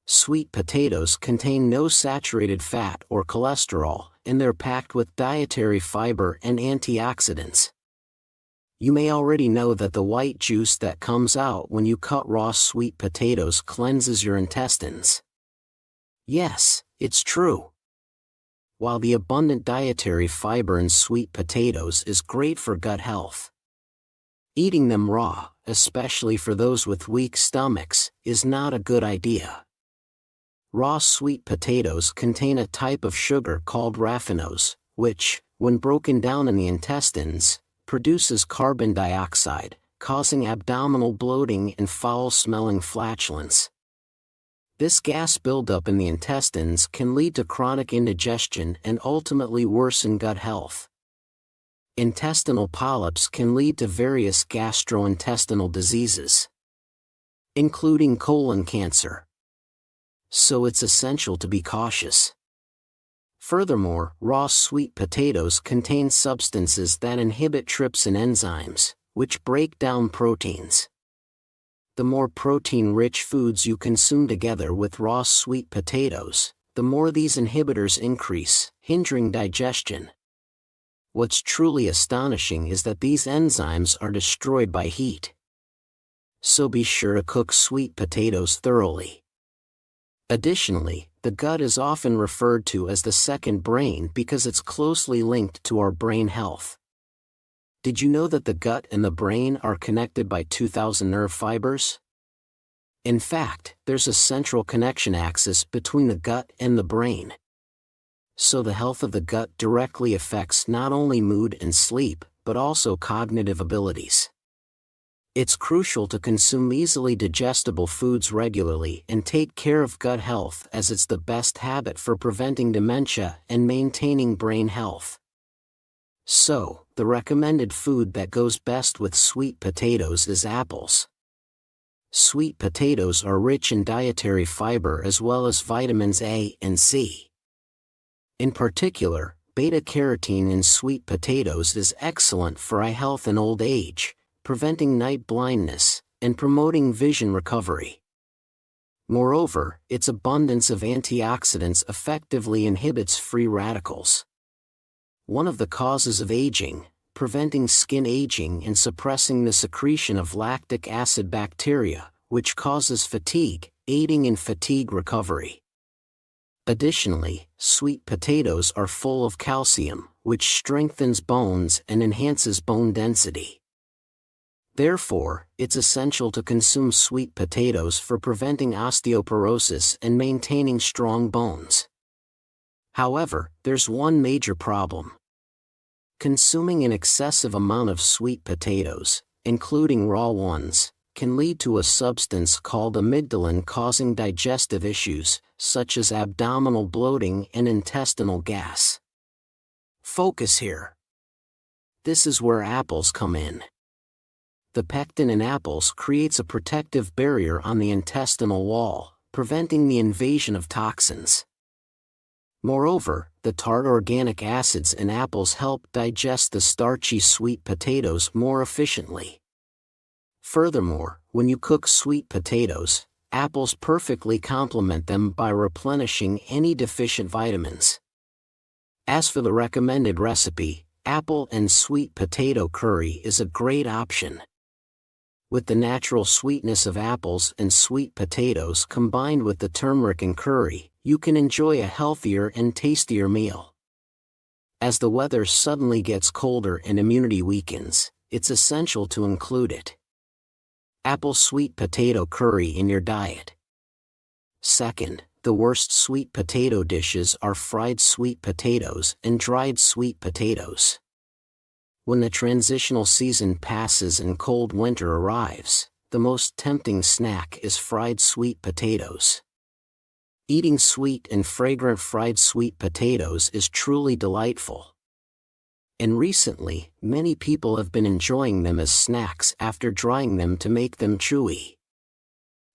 Sweet potatoes contain no saturated fat or cholesterol, and they're packed with dietary fiber and antioxidants. You may already know that the white juice that comes out when you cut raw sweet potatoes cleanses your intestines. Yes, it's true. While the abundant dietary fiber in sweet potatoes is great for gut health, eating them raw, especially for those with weak stomachs, is not a good idea. Raw sweet potatoes contain a type of sugar called raffinose, which, when broken down in the intestines, produces carbon dioxide, causing abdominal bloating and foul-smelling flatulence. This gas buildup in the intestines can lead to chronic indigestion and ultimately worsen gut health. Intestinal polyps can lead to various gastrointestinal diseases, including colon cancer. So it's essential to be cautious. Furthermore, raw sweet potatoes contain substances that inhibit trypsin enzymes, which break down proteins. The more protein-rich foods you consume together with raw sweet potatoes, the more these inhibitors increase, hindering digestion. What's truly astonishing is that these enzymes are destroyed by heat. So be sure to cook sweet potatoes thoroughly. Additionally, the gut is often referred to as the second brain because it's closely linked to our brain health. Did you know that the gut and the brain are connected by 2,000 nerve fibers? In fact, there's a central connection axis between the gut and the brain. So the health of the gut directly affects not only mood and sleep, but also cognitive abilities. It's crucial to consume easily digestible foods regularly and take care of gut health, as it's the best habit for preventing dementia and maintaining brain health. So, the recommended food that goes best with sweet potatoes is apples. Sweet potatoes are rich in dietary fiber as well as vitamins A and C. In particular, beta-carotene in sweet potatoes is excellent for eye health and old age, preventing night blindness, and promoting vision recovery. Moreover, its abundance of antioxidants effectively inhibits free radicals, one of the causes of aging, preventing skin aging and suppressing the secretion of lactic acid bacteria, which causes fatigue, aiding in fatigue recovery. Additionally, sweet potatoes are full of calcium, which strengthens bones and enhances bone density. Therefore, it's essential to consume sweet potatoes for preventing osteoporosis and maintaining strong bones. However, there's one major problem. Consuming an excessive amount of sweet potatoes, including raw ones, can lead to a substance called amygdalin causing digestive issues, such as abdominal bloating and intestinal gas. Focus here. This is where apples come in. The pectin in apples creates a protective barrier on the intestinal wall, preventing the invasion of toxins. Moreover, the tart organic acids in apples help digest the starchy sweet potatoes more efficiently. Furthermore, when you cook sweet potatoes, apples perfectly complement them by replenishing any deficient vitamins. As for the recommended recipe, apple and sweet potato curry is a great option. With the natural sweetness of apples and sweet potatoes combined with the turmeric and curry, you can enjoy a healthier and tastier meal. As the weather suddenly gets colder and immunity weakens, it's essential to include it. Apple sweet potato curry in your diet. Second, the worst sweet potato dishes are fried sweet potatoes and dried sweet potatoes. When the transitional season passes and cold winter arrives, the most tempting snack is fried sweet potatoes. Eating sweet and fragrant fried sweet potatoes is truly delightful. And recently, many people have been enjoying them as snacks after drying them to make them chewy.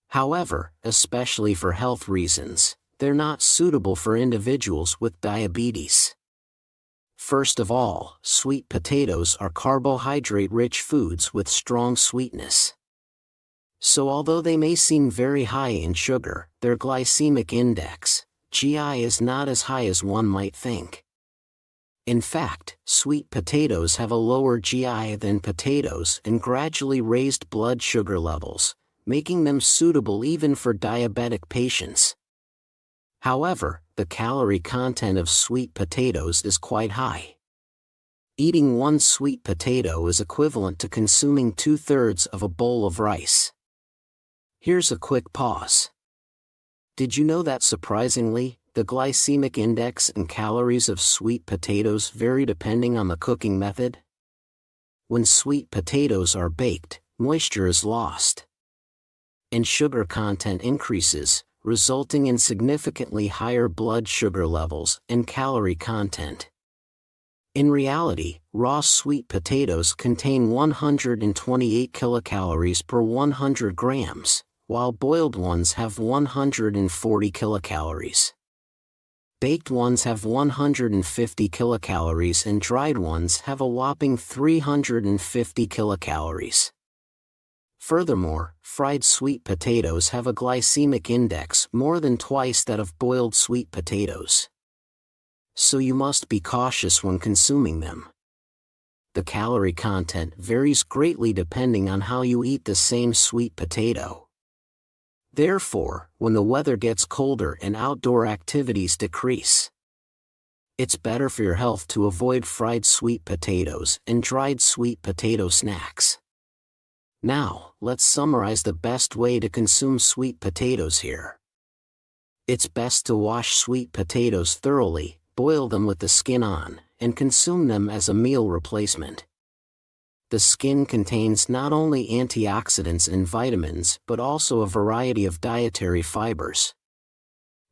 However, especially for health reasons, they're not suitable for individuals with diabetes. First of all, sweet potatoes are carbohydrate-rich foods with strong sweetness. So although they may seem very high in sugar, their glycemic index, GI, is not as high as one might think. In fact, sweet potatoes have a lower GI than potatoes and gradually raised blood sugar levels, making them suitable even for diabetic patients. However, the calorie content of sweet potatoes is quite high. Eating one sweet potato is equivalent to consuming 2/3 of a bowl of rice. Here's a quick pause. Did you know that surprisingly, the glycemic index and calories of sweet potatoes vary depending on the cooking method? When sweet potatoes are baked, moisture is lost, and sugar content increases, resulting in significantly higher blood sugar levels and calorie content. In reality, raw sweet potatoes contain 128 kilocalories per 100 grams, while boiled ones have 140 kilocalories. Baked ones have 150 kilocalories and dried ones have a whopping 350 kilocalories. Furthermore, fried sweet potatoes have a glycemic index more than twice that of boiled sweet potatoes. So you must be cautious when consuming them. The calorie content varies greatly depending on how you eat the same sweet potato. Therefore, when the weather gets colder and outdoor activities decrease, it's better for your health to avoid fried sweet potatoes and dried sweet potato snacks. Now, let's summarize the best way to consume sweet potatoes here. It's best to wash sweet potatoes thoroughly, boil them with the skin on, and consume them as a meal replacement. The skin contains not only antioxidants and vitamins but also a variety of dietary fibers.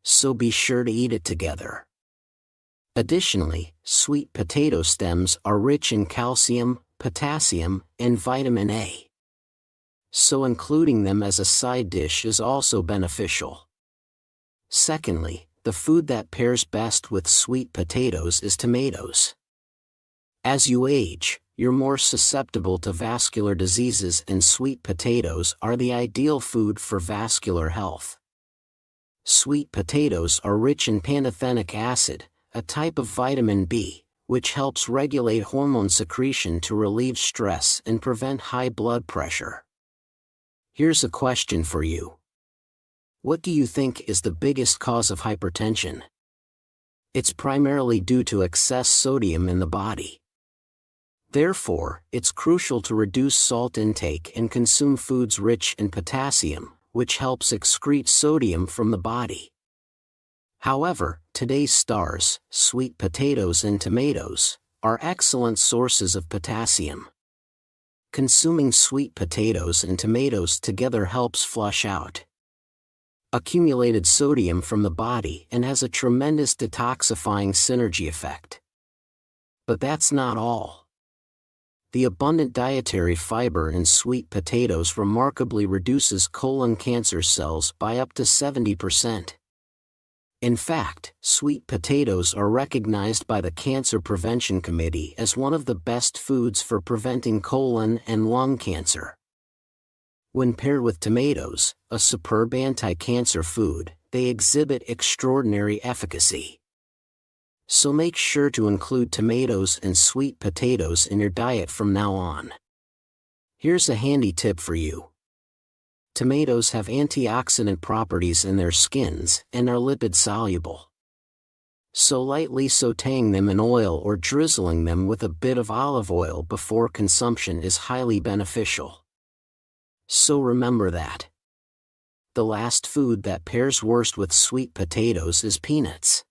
So be sure to eat it together. Additionally, sweet potato stems are rich in calcium, potassium, and vitamin A. So including them as a side dish is also beneficial. Secondly, the food that pairs best with sweet potatoes is tomatoes. As you age, you're more susceptible to vascular diseases, and sweet potatoes are the ideal food for vascular health. Sweet potatoes are rich in pantothenic acid, a type of vitamin B, which helps regulate hormone secretion to relieve stress and prevent high blood pressure. Here's a question for you. What do you think is the biggest cause of hypertension? It's primarily due to excess sodium in the body. Therefore, it's crucial to reduce salt intake and consume foods rich in potassium, which helps excrete sodium from the body. However, today's stars, sweet potatoes and tomatoes, are excellent sources of potassium. Consuming sweet potatoes and tomatoes together helps flush out accumulated sodium from the body and has a tremendous detoxifying synergy effect. But that's not all. The abundant dietary fiber in sweet potatoes remarkably reduces colon cancer cells by up to 70%. In fact, sweet potatoes are recognized by the Cancer Prevention Committee as one of the best foods for preventing colon and lung cancer. When paired with tomatoes, a superb anti-cancer food, they exhibit extraordinary efficacy. So make sure to include tomatoes and sweet potatoes in your diet from now on. Here's a handy tip for you. Tomatoes have antioxidant properties in their skins and are lipid soluble. So lightly sautéing them in oil or drizzling them with a bit of olive oil before consumption is highly beneficial. So remember that. The last food that pairs worst with sweet potatoes is peanuts.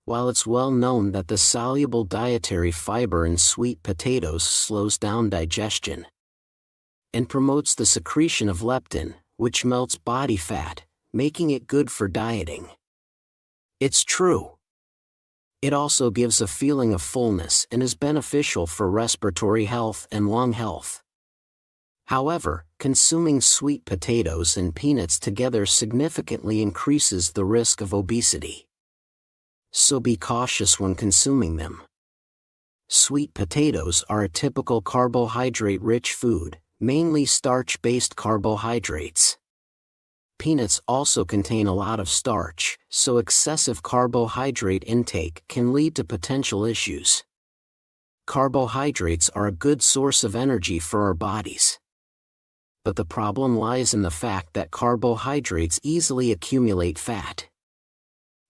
While it's well known that the soluble dietary fiber in sweet potatoes slows down digestion and promotes the secretion of leptin, which melts body fat, making it good for dieting. It's true. It also gives a feeling of fullness and is beneficial for respiratory health and lung health. However, consuming sweet potatoes and peanuts together significantly increases the risk of obesity. So be cautious when consuming them. Sweet potatoes are a typical carbohydrate-rich food, mainly starch-based carbohydrates. Peanuts also contain a lot of starch, so excessive carbohydrate intake can lead to potential issues. Carbohydrates are a good source of energy for our bodies. But the problem lies in the fact that carbohydrates easily accumulate fat.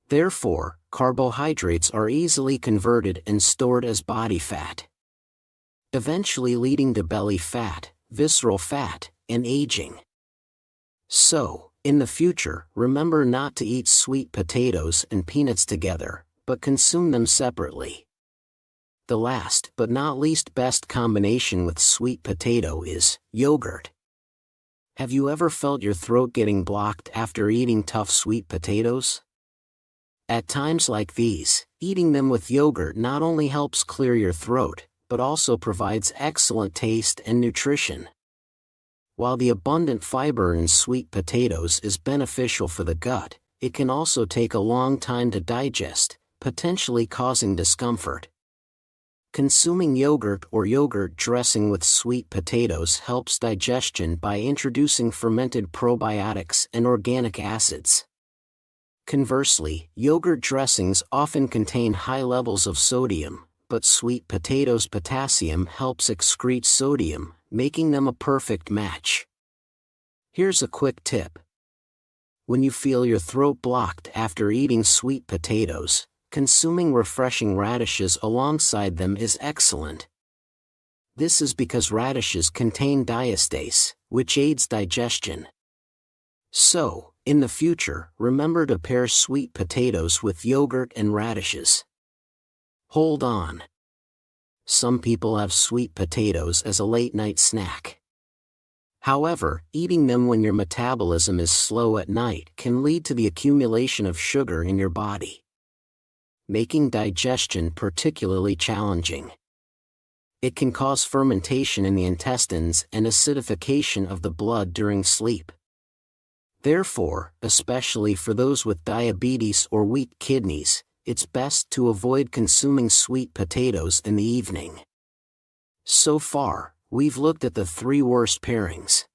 Therefore, carbohydrates are easily converted and stored as body fat, eventually leading to belly fat, visceral fat, and aging. So, in the future, remember not to eat sweet potatoes and peanuts together, but consume them separately. The last but not least best combination with sweet potato is yogurt. Have you ever felt your throat getting blocked after eating tough sweet potatoes? At times like these, eating them with yogurt not only helps clear your throat, but also provides excellent taste and nutrition. While the abundant fiber in sweet potatoes is beneficial for the gut, it can also take a long time to digest, potentially causing discomfort. Consuming yogurt or yogurt dressing with sweet potatoes helps digestion by introducing fermented probiotics and organic acids. Conversely, yogurt dressings often contain high levels of sodium, but sweet potatoes' potassium helps excrete sodium, making them a perfect match. Here's a quick tip. When you feel your throat blocked after eating sweet potatoes, consuming refreshing radishes alongside them is excellent. This is because radishes contain diastase, which aids digestion. So, in the future, remember to pair sweet potatoes with yogurt and radishes. Hold on. Some people have sweet potatoes as a late-night snack. However, eating them when your metabolism is slow at night can lead to the accumulation of sugar in your body, making digestion particularly challenging. It can cause fermentation in the intestines and acidification of the blood during sleep. Therefore, especially for those with diabetes or weak kidneys, it's best to avoid consuming sweet potatoes in the evening. So far, we've looked at the 3 worst pairings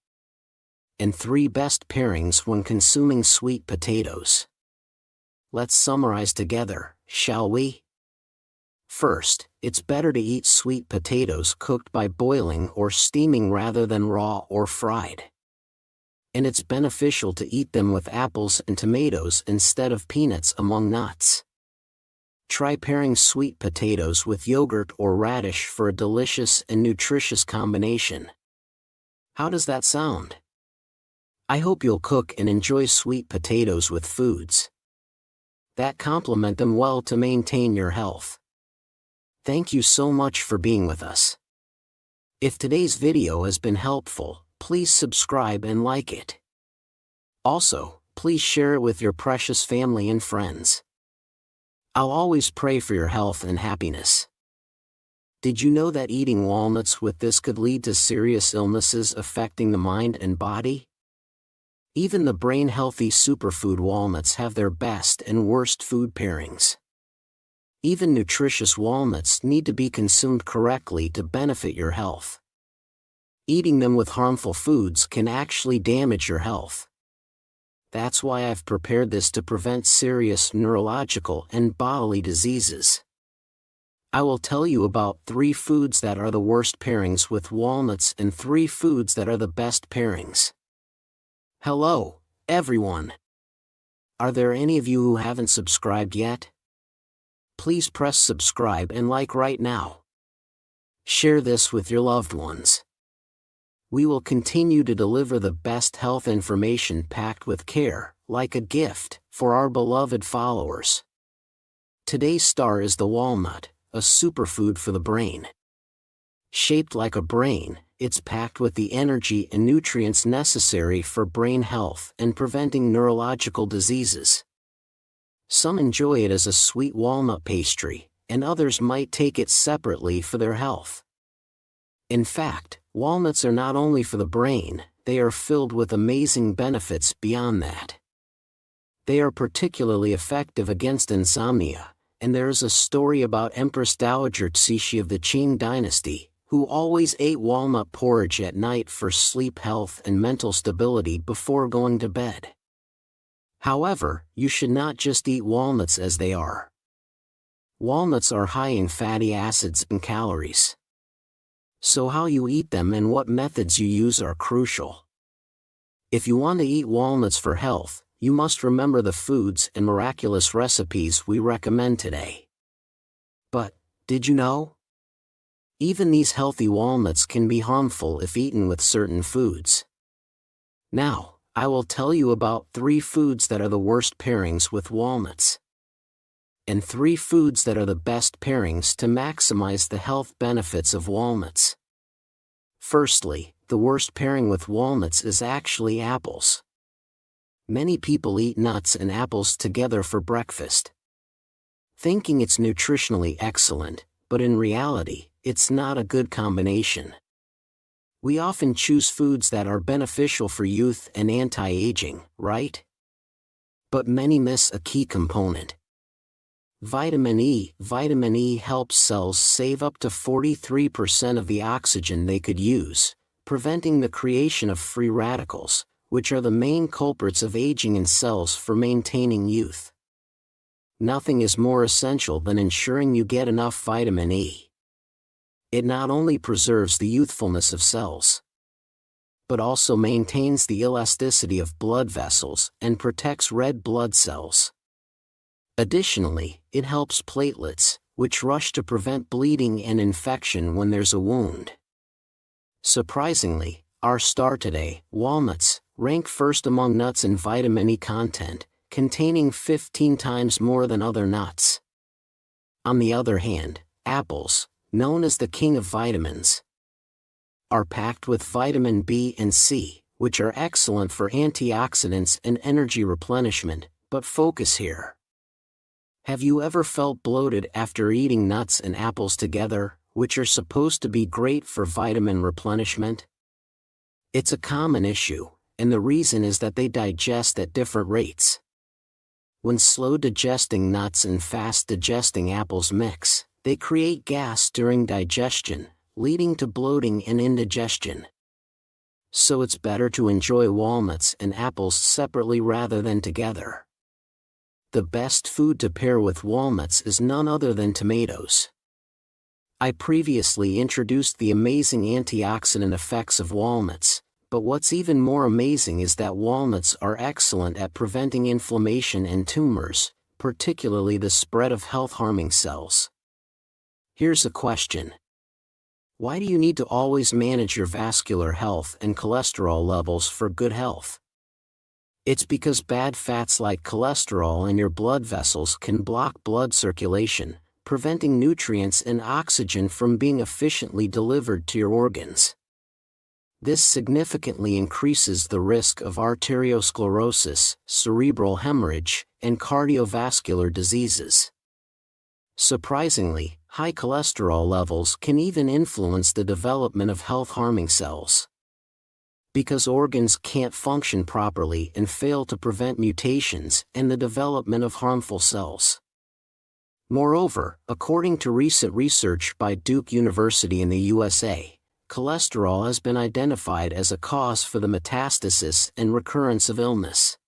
and 3 best pairings when consuming sweet potatoes. Let's summarize together, shall we? First, it's better to eat sweet potatoes cooked by boiling or steaming rather than raw or fried. And it's beneficial to eat them with apples and tomatoes instead of peanuts among nuts. Try pairing sweet potatoes with yogurt or radish for a delicious and nutritious combination. How does that sound? I hope you'll cook and enjoy sweet potatoes with foods that complement them well to maintain your health. Thank you so much for being with us. If today's video has been helpful, please subscribe and like it. Also, please share it with your precious family and friends. I'll always pray for your health and happiness. Did you know that eating walnuts with this could lead to serious illnesses affecting the mind and body? Even the brain-healthy superfood walnuts have their best and worst food pairings. Even nutritious walnuts need to be consumed correctly to benefit your health. Eating them with harmful foods can actually damage your health. That's why I've prepared this to prevent serious neurological and bodily diseases. I will tell you about 3 foods that are the worst pairings with walnuts and 3 foods that are the best pairings. Hello, everyone. Are there any of you who haven't subscribed yet? Please press subscribe and like right now. Share this with your loved ones. We will continue to deliver the best health information packed with care, like a gift, for our beloved followers. Today's star is the walnut, a superfood for the brain. Shaped like a brain, it's packed with the energy and nutrients necessary for brain health and preventing neurological diseases. Some enjoy it as a sweet walnut pastry, and others might take it separately for their health. In fact, walnuts are not only for the brain, they are filled with amazing benefits beyond that. They are particularly effective against insomnia, and there is a story about Empress Dowager Cixi of the Qing dynasty, who always ate walnut porridge at night for sleep health and mental stability before going to bed. However, you should not just eat walnuts as they are. Walnuts are high in fatty acids and calories. So how you eat them and what methods you use are crucial. If you want to eat walnuts for health, you must remember the foods and miraculous recipes we recommend today. But, did you know? Even these healthy walnuts can be harmful if eaten with certain foods. Now, I will tell you about 3 foods that are the worst pairings with walnuts, and 3 foods that are the best pairings to maximize the health benefits of walnuts. Firstly, the worst pairing with walnuts is actually apples. Many people eat nuts and apples together for breakfast, thinking it's nutritionally excellent, but in reality, it's not a good combination. We often choose foods that are beneficial for youth and anti-aging, right? But many miss a key component. Vitamin E. Vitamin E helps cells save up to 43% of the oxygen they could use, preventing the creation of free radicals, which are the main culprits of aging in cells for maintaining youth. Nothing is more essential than ensuring you get enough vitamin E. It not only preserves the youthfulness of cells, but also maintains the elasticity of blood vessels and protects red blood cells. Additionally, it helps platelets, which rush to prevent bleeding and infection when there's a wound. Surprisingly, our star today, walnuts, rank first among nuts in vitamin E content, containing 15 times more than other nuts. On the other hand, apples, known as the king of vitamins, are packed with vitamin B and C, which are excellent for antioxidants and energy replenishment, but focus here. Have you ever felt bloated after eating nuts and apples together, which are supposed to be great for vitamin replenishment? It's a common issue, and the reason is that they digest at different rates. When slow-digesting nuts and fast-digesting apples mix, they create gas during digestion, leading to bloating and indigestion. So it's better to enjoy walnuts and apples separately rather than together. The best food to pair with walnuts is none other than tomatoes. I previously introduced the amazing antioxidant effects of walnuts, but what's even more amazing is that walnuts are excellent at preventing inflammation and tumors, particularly the spread of health-harming cells. Here's a question. Why do you need to always manage your vascular health and cholesterol levels for good health? It's because bad fats like cholesterol in your blood vessels can block blood circulation, preventing nutrients and oxygen from being efficiently delivered to your organs. This significantly increases the risk of arteriosclerosis, cerebral hemorrhage, and cardiovascular diseases. Surprisingly, high cholesterol levels can even influence the development of health-harming cells. Because organs can't function properly and fail to prevent mutations and the development of harmful cells. Moreover, according to recent research by Duke University in the USA, cholesterol has been identified as a cause for the metastasis and recurrence of illness.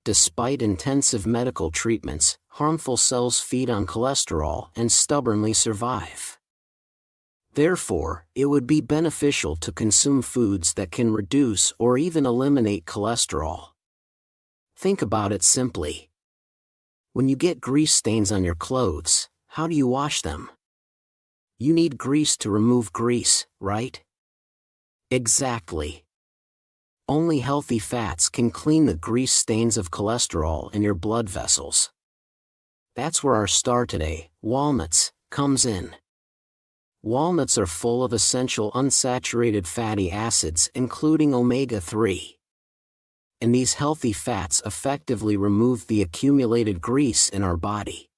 Despite intensive medical treatments, harmful cells feed on cholesterol and stubbornly survive. Therefore, it would be beneficial to consume foods that can reduce or even eliminate cholesterol. Think about it simply. When you get grease stains on your clothes, how do you wash them? You need grease to remove grease, right? Exactly. Only healthy fats can clean the grease stains of cholesterol in your blood vessels. That's where our star today, walnuts, comes in. Walnuts are full of essential unsaturated fatty acids including omega-3. And these healthy fats effectively remove the accumulated grease in our body.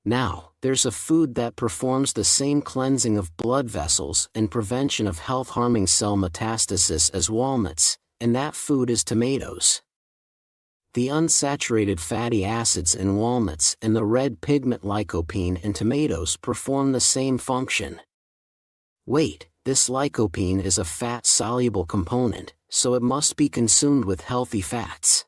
Now, there's a food that performs the same cleansing of blood vessels and prevention of health-harming cell metastasis as walnuts, and that food is tomatoes. The unsaturated fatty acids in walnuts and the red pigment lycopene in tomatoes perform the same function. Wait, this lycopene is a fat-soluble component, so it must be consumed with healthy fats.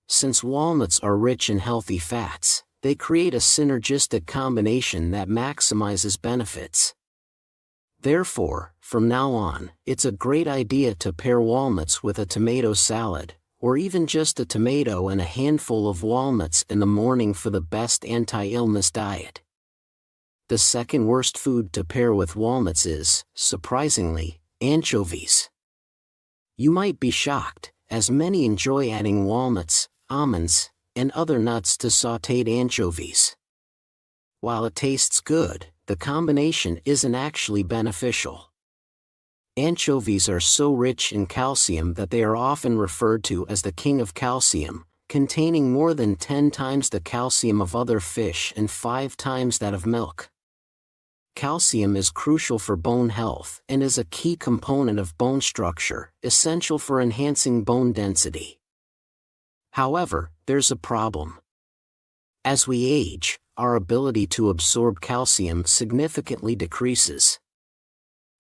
Since walnuts are rich in healthy fats, they create a synergistic combination that maximizes benefits. Therefore, from now on, it's a great idea to pair walnuts with a tomato salad, or even just a tomato and a handful of walnuts in the morning for the best anti-illness diet. The second worst food to pair with walnuts is, surprisingly, anchovies. You might be shocked, as many enjoy adding walnuts, almonds, and other nuts to sautéed anchovies. While it tastes good, the combination isn't actually beneficial. Anchovies are so rich in calcium that they are often referred to as the king of calcium, containing more than 10 times the calcium of other fish and 5 times that of milk. Calcium is crucial for bone health and is a key component of bone structure, essential for enhancing bone density. However, there's a problem. As we age, our ability to absorb calcium significantly decreases.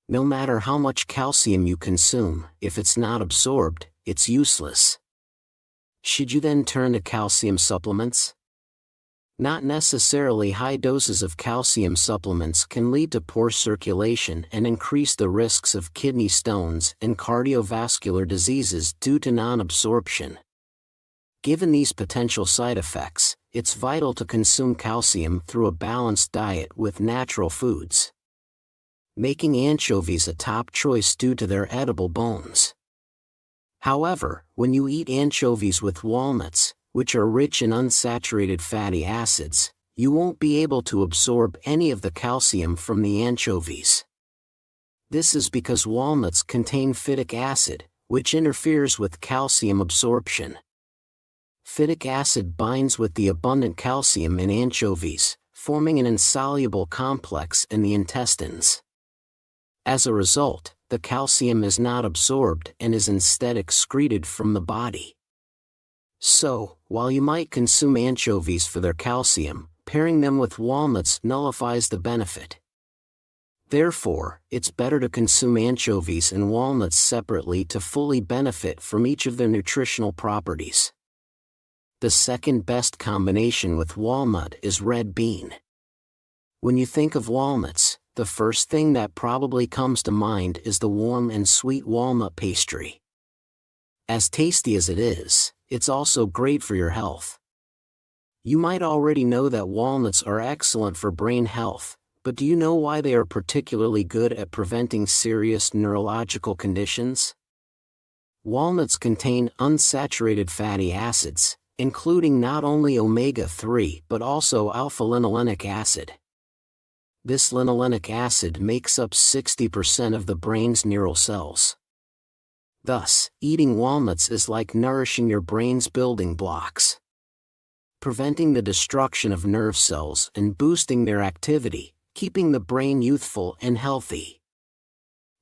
No matter how much calcium you consume, if it's not absorbed, it's useless. Should you then turn to calcium supplements? Not necessarily. High doses of calcium supplements can lead to poor circulation and increase the risks of kidney stones and cardiovascular diseases due to non-absorption. Given these potential side effects, it's vital to consume calcium through a balanced diet with natural foods, making anchovies a top choice due to their edible bones. However, when you eat anchovies with walnuts, which are rich in unsaturated fatty acids, you won't be able to absorb any of the calcium from the anchovies. This is because walnuts contain phytic acid, which interferes with calcium absorption. Phytic acid binds with the abundant calcium in anchovies, forming an insoluble complex in the intestines. As a result, the calcium is not absorbed and is instead excreted from the body. So, while you might consume anchovies for their calcium, pairing them with walnuts nullifies the benefit. Therefore, it's better to consume anchovies and walnuts separately to fully benefit from each of their nutritional properties. The second best combination with walnut is red bean. When you think of walnuts, the first thing that probably comes to mind is the warm and sweet walnut pastry. As tasty as it is, it's also great for your health. You might already know that walnuts are excellent for brain health, but do you know why they are particularly good at preventing serious neurological conditions? Walnuts contain unsaturated fatty acids, including not only omega-3 but also alpha-linolenic acid. This linolenic acid makes up 60% of the brain's neural cells. Thus, eating walnuts is like nourishing your brain's building blocks. preventing the destruction of nerve cells and boosting their activity, keeping the brain youthful and healthy.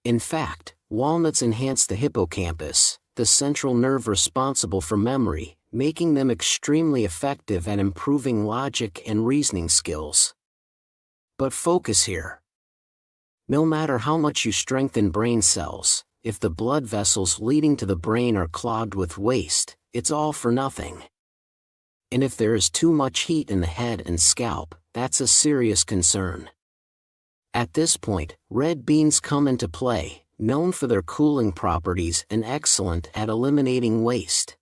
In fact, walnuts enhance the hippocampus, the central nerve responsible for memory, making them extremely effective at improving logic and reasoning skills. But focus here. No matter how much you strengthen brain cells, if the blood vessels leading to the brain are clogged with waste, it's all for nothing. And if there is too much heat in the head and scalp, that's a serious concern. At this point, red beans come into play, known for their cooling properties and excellent at eliminating waste.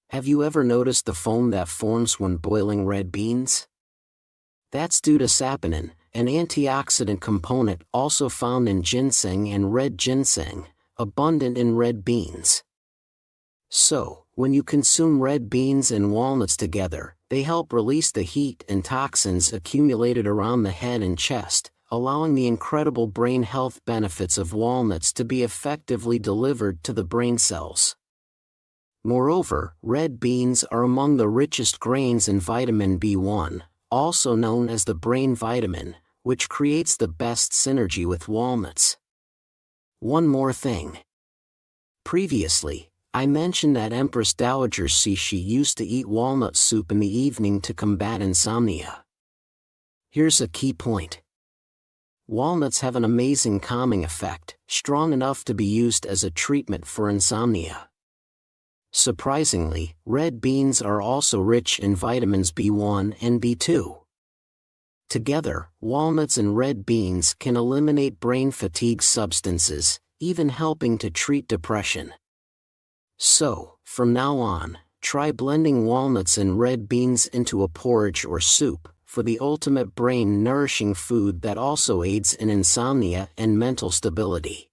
Have you ever noticed the foam that forms when boiling red beans? That's due to saponin, an antioxidant component also found in ginseng and red ginseng, abundant in red beans. So, when you consume red beans and walnuts together, they help release the heat and toxins accumulated around the head and chest, allowing the incredible brain health benefits of walnuts to be effectively delivered to the brain cells. Moreover, red beans are among the richest grains in vitamin B1, also known as the brain vitamin, which creates the best synergy with walnuts. One more thing. Previously, I mentioned that Empress Dowager Cixi used to eat walnut soup in the evening to combat insomnia. Here's a key point. Walnuts have an amazing calming effect, strong enough to be used as a treatment for insomnia. Surprisingly, red beans are also rich in vitamins B1 and B2. Together, walnuts and red beans can eliminate brain fatigue substances, even helping to treat depression. So, from now on, try blending walnuts and red beans into a porridge or soup, for the ultimate brain-nourishing food that also aids in insomnia and mental stability.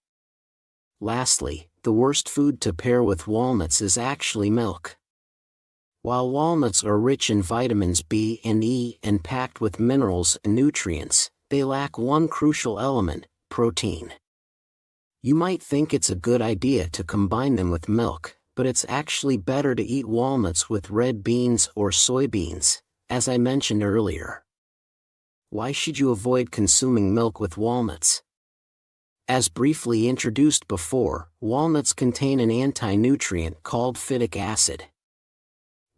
Lastly, the worst food to pair with walnuts is actually milk. While walnuts are rich in vitamins B and E and packed with minerals and nutrients, they lack one crucial element, protein. You might think it's a good idea to combine them with milk, but it's actually better to eat walnuts with red beans or soybeans, as I mentioned earlier. Why should you avoid consuming milk with walnuts? As briefly introduced before, walnuts contain an anti-nutrient called phytic acid.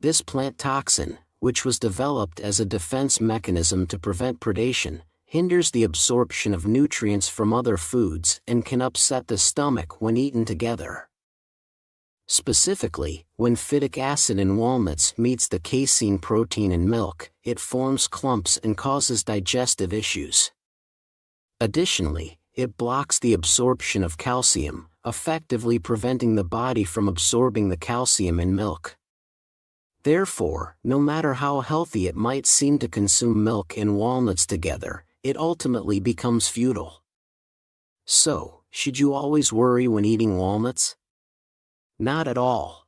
This plant toxin, which was developed as a defense mechanism to prevent predation, hinders the absorption of nutrients from other foods and can upset the stomach when eaten together. Specifically, when phytic acid in walnuts meets the casein protein in milk, it forms clumps and causes digestive issues. Additionally, it blocks the absorption of calcium, effectively preventing the body from absorbing the calcium in milk. Therefore, no matter how healthy it might seem to consume milk and walnuts together, it ultimately becomes futile. So, should you always worry when eating walnuts? Not at all.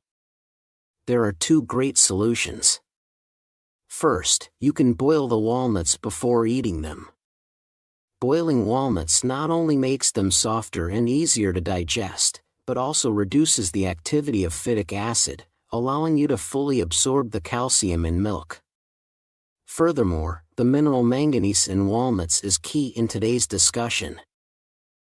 There are two great solutions. First, you can boil the walnuts before eating them. Boiling walnuts not only makes them softer and easier to digest, but also reduces the activity of phytic acid, allowing you to fully absorb the calcium in milk. Furthermore, the mineral manganese in walnuts is key in today's discussion.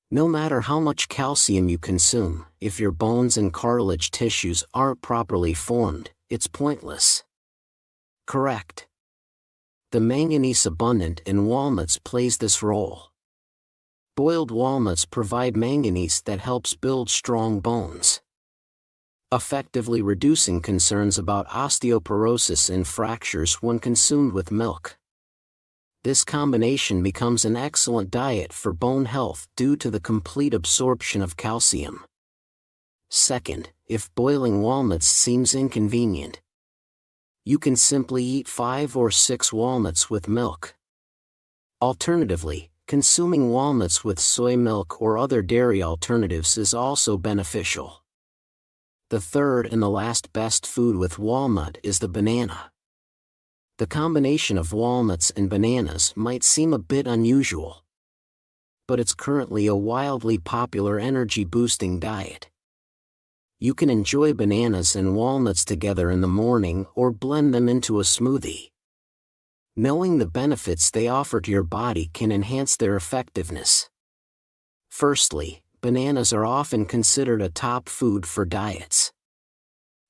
No matter how much calcium you consume, if your bones and cartilage tissues aren't properly formed, it's pointless. Correct. The manganese abundant in walnuts plays this role. Boiled walnuts provide manganese that helps build strong bones, effectively reducing concerns about osteoporosis and fractures when consumed with milk. This combination becomes an excellent diet for bone health due to the complete absorption of calcium. Second, if boiling walnuts seems inconvenient, you can simply eat 5 or 6 walnuts with milk. Alternatively, consuming walnuts with soy milk or other dairy alternatives is also beneficial. The third and the last best food with walnut is the banana. The combination of walnuts and bananas might seem a bit unusual, but it's currently a wildly popular energy-boosting diet. You can enjoy bananas and walnuts together in the morning or blend them into a smoothie. Knowing the benefits they offer to your body can enhance their effectiveness. Firstly, bananas are often considered a top food for diets.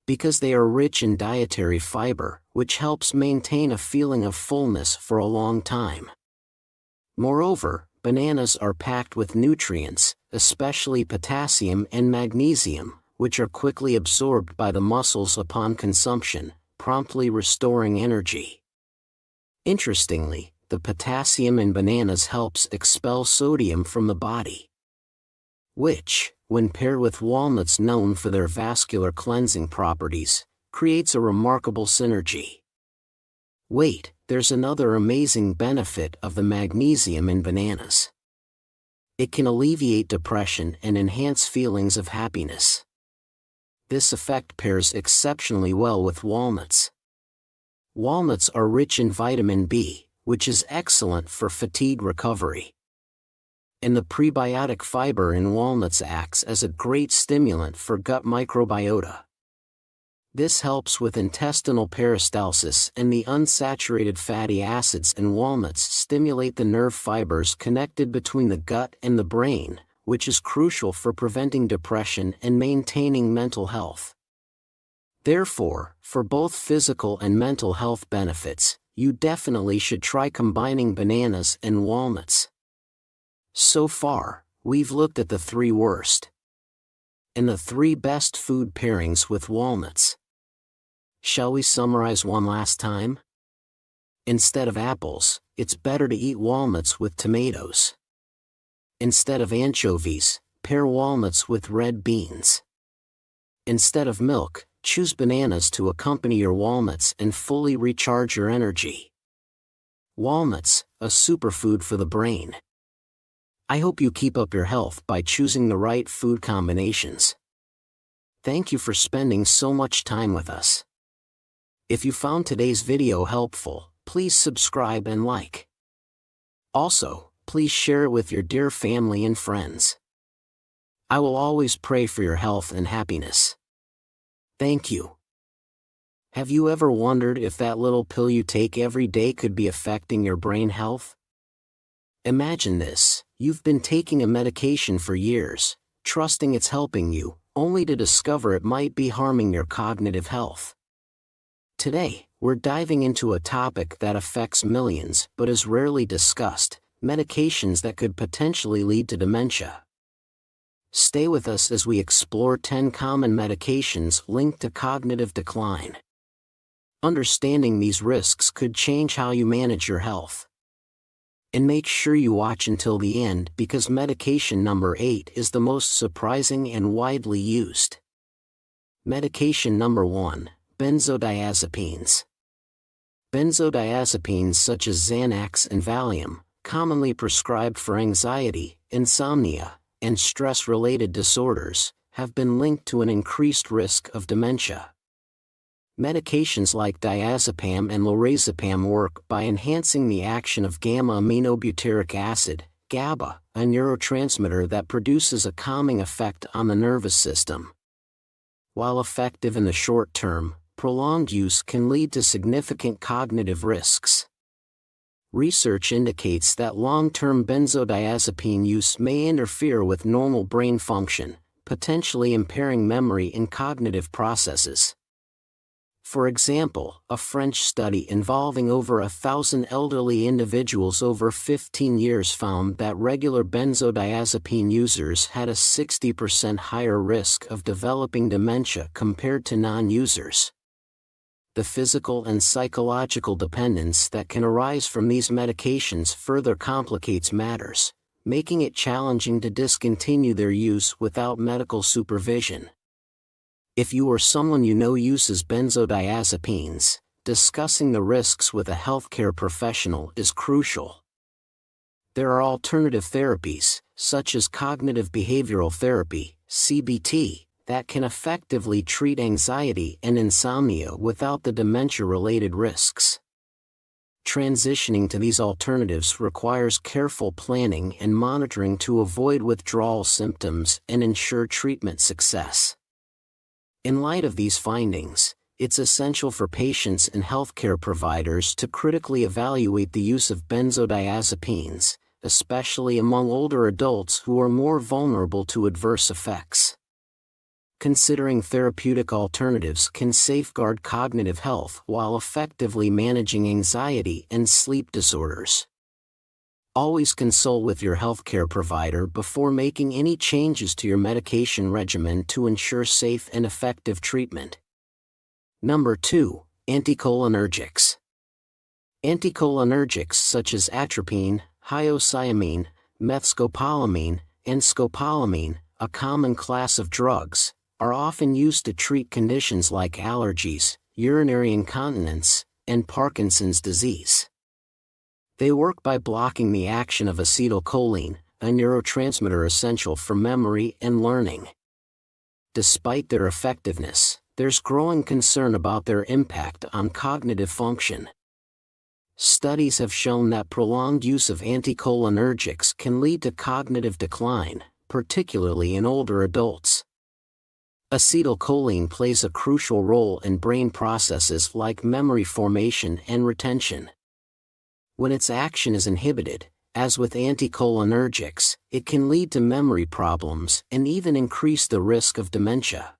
Because they are rich in dietary fiber, which helps maintain a feeling of fullness for a long time. Moreover, bananas are packed with nutrients, especially potassium and magnesium, which are quickly absorbed by the muscles upon consumption, promptly restoring energy. Interestingly, the potassium in bananas helps expel sodium from the body, which, when paired with walnuts known for their vascular cleansing properties, creates a remarkable synergy. Wait, there's another amazing benefit of the magnesium in bananas. It can alleviate depression and enhance feelings of happiness. This effect pairs exceptionally well with walnuts. Walnuts are rich in vitamin B, which is excellent for fatigue recovery. And the prebiotic fiber in walnuts acts as a great stimulant for gut microbiota. This helps with intestinal peristalsis, and the unsaturated fatty acids in walnuts stimulate the nerve fibers connected between the gut and the brain, which is crucial for preventing depression and maintaining mental health. Therefore, for both physical and mental health benefits, you definitely should try combining bananas and walnuts. So far, we've looked at the 3 worst and the 3 best food pairings with walnuts. Shall we summarize one last time? Instead of apples, it's better to eat walnuts with tomatoes. Instead of anchovies, pair walnuts with red beans. Instead of milk, choose bananas to accompany your walnuts and fully recharge your energy. Walnuts, a superfood for the brain. I hope you keep up your health by choosing the right food combinations. Thank you for spending so much time with us. If you found today's video helpful, please subscribe and like. Also, please share it with your dear family and friends. I will always pray for your health and happiness. Thank you. Have you ever wondered if that little pill you take every day could be affecting your brain health? Imagine this: you've been taking a medication for years, trusting it's helping you, only to discover it might be harming your cognitive health. Today, we're diving into a topic that affects millions but is rarely discussed: medications that could potentially lead to dementia. Stay with us as we explore 10 common medications linked to cognitive decline. Understanding these risks could change how you manage your health. And make sure you watch until the end, because medication number 8 is the most surprising and widely used. Medication number 1, benzodiazepines. Benzodiazepines such as Xanax and Valium, commonly prescribed for anxiety, insomnia, and stress-related disorders, have been linked to an increased risk of dementia. Medications like diazepam and lorazepam work by enhancing the action of gamma-aminobutyric acid, GABA, a neurotransmitter that produces a calming effect on the nervous system. While effective in the short term, prolonged use can lead to significant cognitive risks. Research indicates that long-term benzodiazepine use may interfere with normal brain function, potentially impairing memory and cognitive processes. For example, a French study involving over 1,000 elderly individuals over 15 years found that regular benzodiazepine users had a 60% higher risk of developing dementia compared to non-users. The physical and psychological dependence that can arise from these medications further complicates matters, making it challenging to discontinue their use without medical supervision. If you or someone you know uses benzodiazepines, discussing the risks with a healthcare professional is crucial. There are alternative therapies, such as cognitive behavioral therapy, CBT, that can effectively treat anxiety and insomnia without the dementia-related risks. Transitioning to these alternatives requires careful planning and monitoring to avoid withdrawal symptoms and ensure treatment success. In light of these findings, it's essential for patients and healthcare providers to critically evaluate the use of benzodiazepines, especially among older adults who are more vulnerable to adverse effects. Considering therapeutic alternatives can safeguard cognitive health while effectively managing anxiety and sleep disorders. Always consult with your healthcare provider before making any changes to your medication regimen to ensure safe and effective treatment. Number 2. Anticholinergics. Anticholinergics such as atropine, hyoscyamine, methscopolamine, and scopolamine, a common class of drugs, are often used to treat conditions like allergies, urinary incontinence, and Parkinson's disease. They work by blocking the action of acetylcholine, a neurotransmitter essential for memory and learning. Despite their effectiveness, there's growing concern about their impact on cognitive function. Studies have shown that prolonged use of anticholinergics can lead to cognitive decline, particularly in older adults. Acetylcholine plays a crucial role in brain processes like memory formation and retention. When its action is inhibited, as with anticholinergics, it can lead to memory problems and even increase the risk of dementia.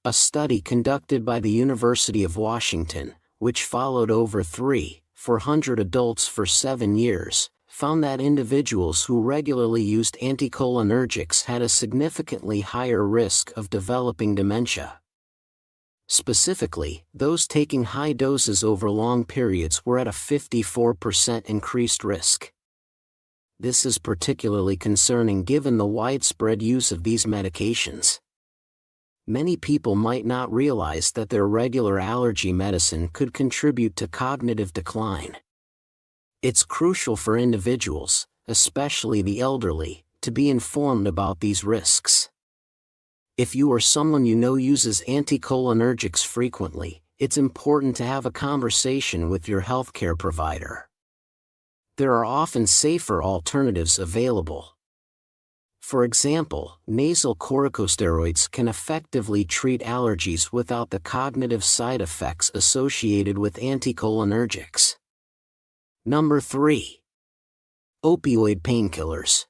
A study conducted by the University of Washington, which followed over 3,400 adults for 7 years, found that individuals who regularly used anticholinergics had a significantly higher risk of developing dementia. Specifically, those taking high doses over long periods were at a 54% increased risk. This is particularly concerning given the widespread use of these medications. Many people might not realize that their regular allergy medicine could contribute to cognitive decline. It's crucial for individuals, especially the elderly, to be informed about these risks. If you or someone you know uses anticholinergics frequently, it's important to have a conversation with your healthcare provider. There are often safer alternatives available. For example, nasal corticosteroids can effectively treat allergies without the cognitive side effects associated with anticholinergics. Number 3. Opioid painkillers.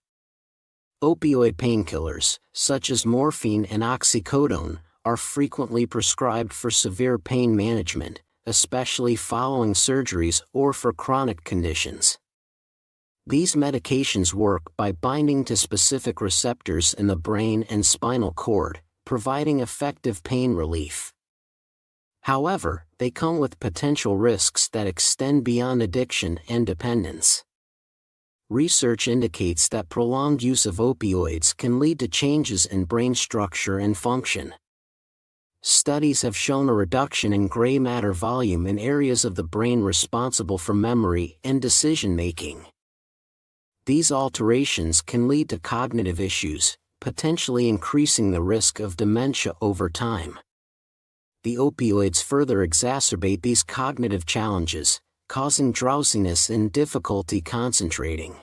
Opioid painkillers, such as morphine and oxycodone, are frequently prescribed for severe pain management, especially following surgeries or for chronic conditions. These medications work by binding to specific receptors in the brain and spinal cord, providing effective pain relief. However, they come with potential risks that extend beyond addiction and dependence. Research indicates that prolonged use of opioids can lead to changes in brain structure and function. Studies have shown a reduction in gray matter volume in areas of the brain responsible for memory and decision-making. These alterations can lead to cognitive issues, potentially increasing the risk of dementia over time. The opioids further exacerbate these cognitive challenges, causing drowsiness and difficulty concentrating.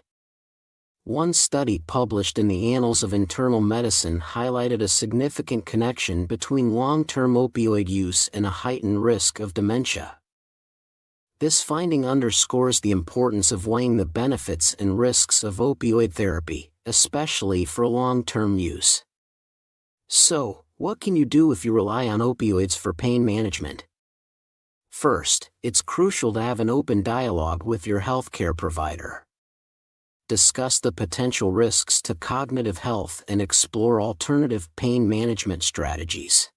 One study published in the Annals of Internal Medicine highlighted a significant connection between long-term opioid use and a heightened risk of dementia. This finding underscores the importance of weighing the benefits and risks of opioid therapy, especially for long-term use. So, what can you do if you rely on opioids for pain management? First, it's crucial to have an open dialogue with your healthcare provider. Discuss the potential risks to cognitive health and explore alternative pain management strategies.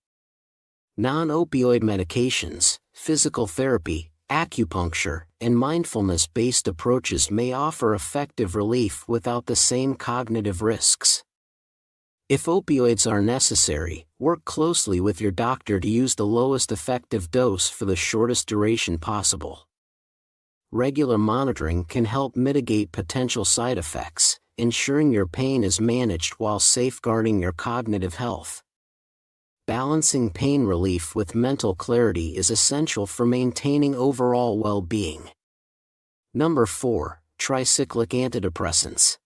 Non-opioid medications, physical therapy, acupuncture, and mindfulness-based approaches may offer effective relief without the same cognitive risks. If opioids are necessary, work closely with your doctor to use the lowest effective dose for the shortest duration possible. Regular monitoring can help mitigate potential side effects, ensuring your pain is managed while safeguarding your cognitive health. Balancing pain relief with mental clarity is essential for maintaining overall well-being. Number 4. Tricyclic antidepressants.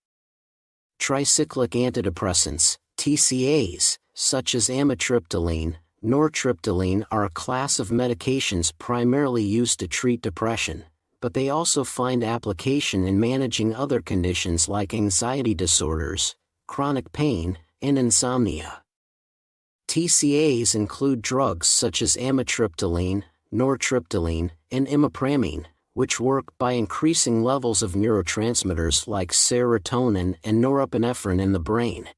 Tricyclic antidepressants, TCAs, such as amitriptyline, nortriptyline are a class of medications primarily used to treat depression, but they also find application in managing other conditions like anxiety disorders, chronic pain, and insomnia. TCAs include drugs such as amitriptyline, nortriptyline, and imipramine, which work by increasing levels of neurotransmitters like serotonin and norepinephrine in the brain.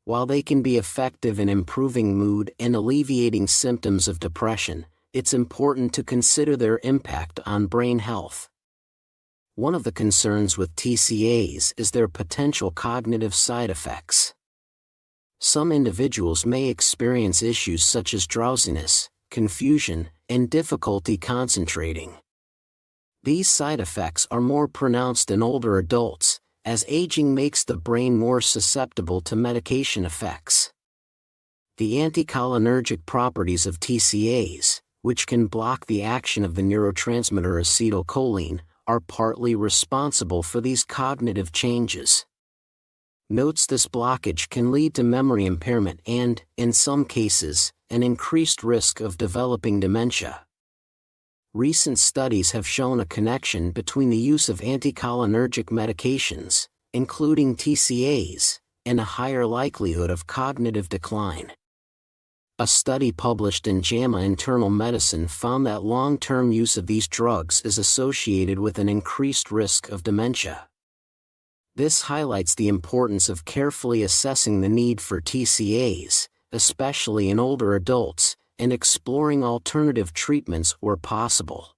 While they can be effective in improving mood and alleviating symptoms of depression, it's important to consider their impact on brain health. One of the concerns with TCAs is their potential cognitive side effects. Some individuals may experience issues such as drowsiness, confusion, and difficulty concentrating. These side effects are more pronounced in older adults, as aging makes the brain more susceptible to medication effects. The anticholinergic properties of TCAs, which can block the action of the neurotransmitter acetylcholine, are partly responsible for these cognitive changes. Notes this blockage can lead to memory impairment and, in some cases, an increased risk of developing dementia. Recent studies have shown a connection between the use of anticholinergic medications, including TCAs, and a higher likelihood of cognitive decline. A study published in JAMA Internal Medicine found that long-term use of these drugs is associated with an increased risk of dementia. This highlights the importance of carefully assessing the need for TCAs, especially in older adults, and exploring alternative treatments where possible.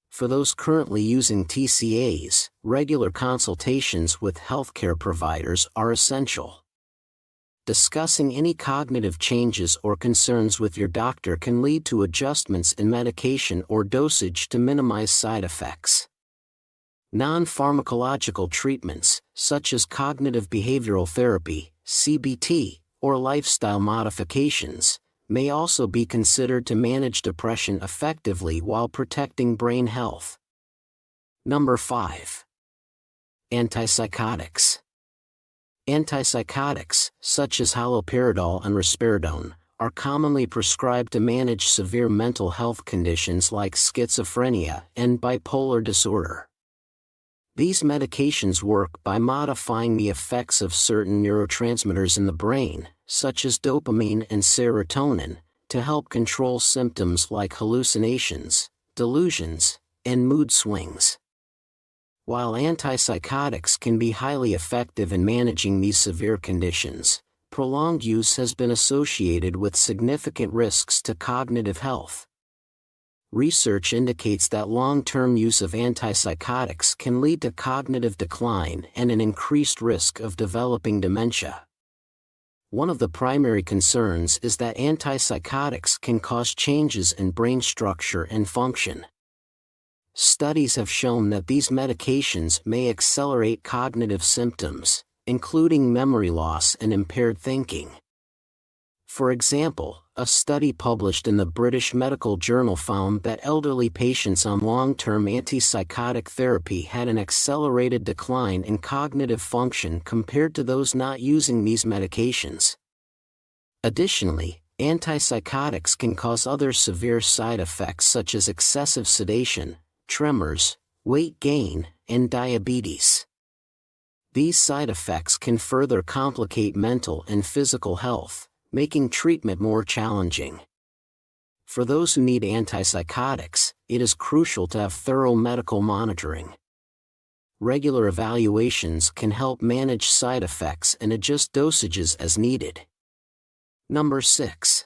For those currently using TCAs, regular consultations with healthcare providers are essential. Discussing any cognitive changes or concerns with your doctor can lead to adjustments in medication or dosage to minimize side effects. Non-pharmacological treatments, such as cognitive behavioral therapy, CBT, or lifestyle modifications, may also be considered to manage depression effectively while protecting brain health. Number 5. Antipsychotics. Antipsychotics, such as haloperidol and risperidone, are commonly prescribed to manage severe mental health conditions like schizophrenia and bipolar disorder. These medications work by modifying the effects of certain neurotransmitters in the brain, such as dopamine and serotonin, to help control symptoms like hallucinations, delusions, and mood swings. While antipsychotics can be highly effective in managing these severe conditions, prolonged use has been associated with significant risks to cognitive health. Research indicates that long-term use of antipsychotics can lead to cognitive decline and an increased risk of developing dementia. One of the primary concerns is that antipsychotics can cause changes in brain structure and function. Studies have shown that these medications may accelerate cognitive symptoms, including memory loss and impaired thinking. For example, a study published in the British Medical Journal found that elderly patients on long-term antipsychotic therapy had an accelerated decline in cognitive function compared to those not using these medications. Additionally, antipsychotics can cause other severe side effects such as excessive sedation, tremors, weight gain, and diabetes. These side effects can further complicate mental and physical health, making treatment more challenging. For those who need antipsychotics, it is crucial to have thorough medical monitoring. Regular evaluations can help manage side effects and adjust dosages as needed. Number 6.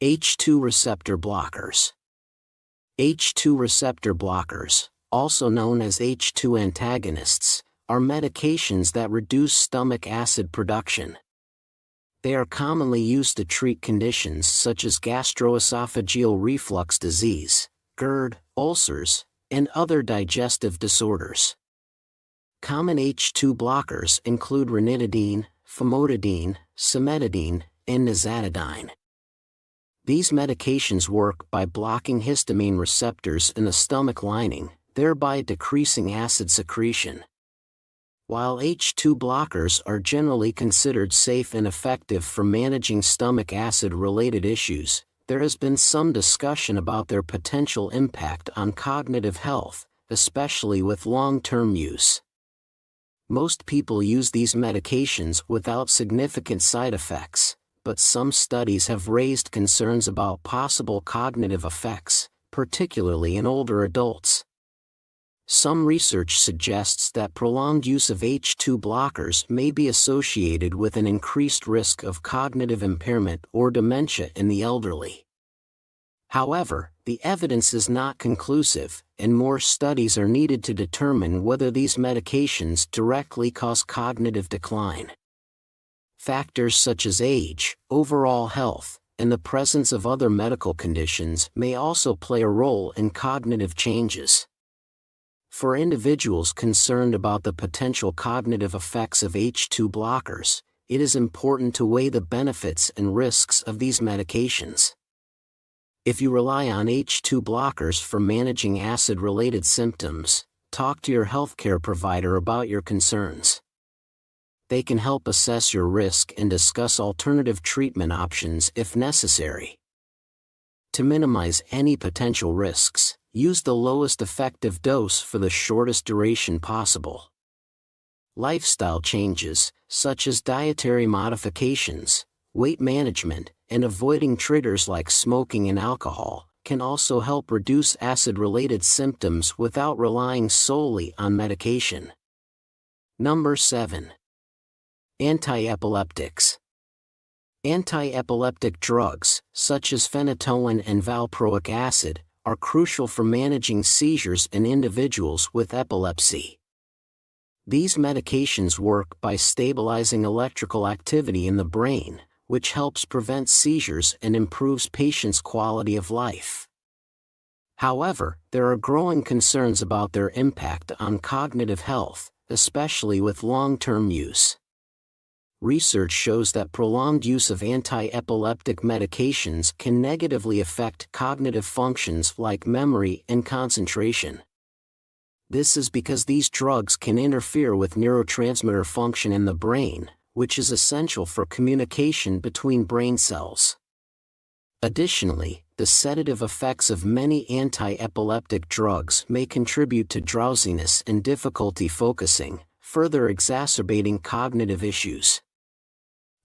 H2 receptor blockers. H2 receptor blockers, also known as H2 antagonists, are medications that reduce stomach acid production. They are commonly used to treat conditions such as gastroesophageal reflux disease, GERD, ulcers, and other digestive disorders. Common H2 blockers include ranitidine, famotidine, cimetidine, and nizatidine. These medications work by blocking histamine receptors in the stomach lining, thereby decreasing acid secretion. While H2 blockers are generally considered safe and effective for managing stomach acid-related issues, there has been some discussion about their potential impact on cognitive health, especially with long-term use. Most people use these medications without significant side effects, but some studies have raised concerns about possible cognitive effects, particularly in older adults. Some research suggests that prolonged use of H2 blockers may be associated with an increased risk of cognitive impairment or dementia in the elderly. However, the evidence is not conclusive, and more studies are needed to determine whether these medications directly cause cognitive decline. Factors such as age, overall health, and the presence of other medical conditions may also play a role in cognitive changes. For individuals concerned about the potential cognitive effects of H2 blockers, it is important to weigh the benefits and risks of these medications. If you rely on H2 blockers for managing acid-related symptoms, talk to your healthcare provider about your concerns. They can help assess your risk and discuss alternative treatment options if necessary. To minimize any potential risks, use the lowest effective dose for the shortest duration possible. Lifestyle changes, such as dietary modifications, weight management, and avoiding triggers like smoking and alcohol, can also help reduce acid-related symptoms without relying solely on medication. Number 7. Antiepileptics. Antiepileptic drugs, such as phenytoin and valproic acid, are crucial for managing seizures in individuals with epilepsy. These medications work by stabilizing electrical activity in the brain, which helps prevent seizures and improves patients' quality of life. However, there are growing concerns about their impact on cognitive health, especially with long-term use. Research shows that prolonged use of anti-epileptic medications can negatively affect cognitive functions like memory and concentration. This is because these drugs can interfere with neurotransmitter function in the brain, which is essential for communication between brain cells. Additionally, the sedative effects of many anti-epileptic drugs may contribute to drowsiness and difficulty focusing, further exacerbating cognitive issues.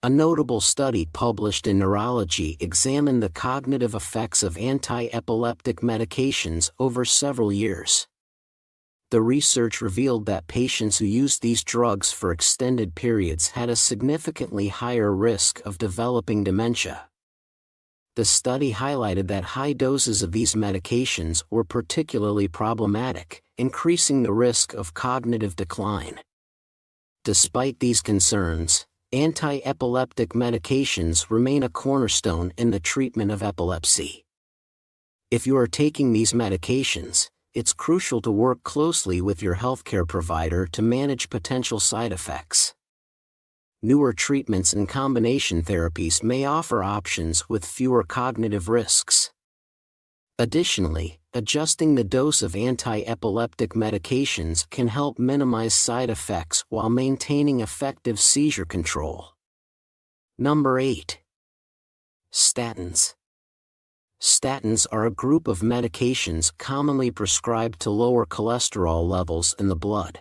A notable study published in Neurology examined the cognitive effects of anti-epileptic medications over several years. The research revealed that patients who used these drugs for extended periods had a significantly higher risk of developing dementia. The study highlighted that high doses of these medications were particularly problematic, increasing the risk of cognitive decline. Despite these concerns, anti-epileptic medications remain a cornerstone in the treatment of epilepsy. If you are taking these medications, it's crucial to work closely with your healthcare provider to manage potential side effects. Newer treatments and combination therapies may offer options with fewer cognitive risks. Additionally, adjusting the dose of anti-epileptic medications can help minimize side effects while maintaining effective seizure control. Number 8. Statins. Statins are a group of medications commonly prescribed to lower cholesterol levels in the blood.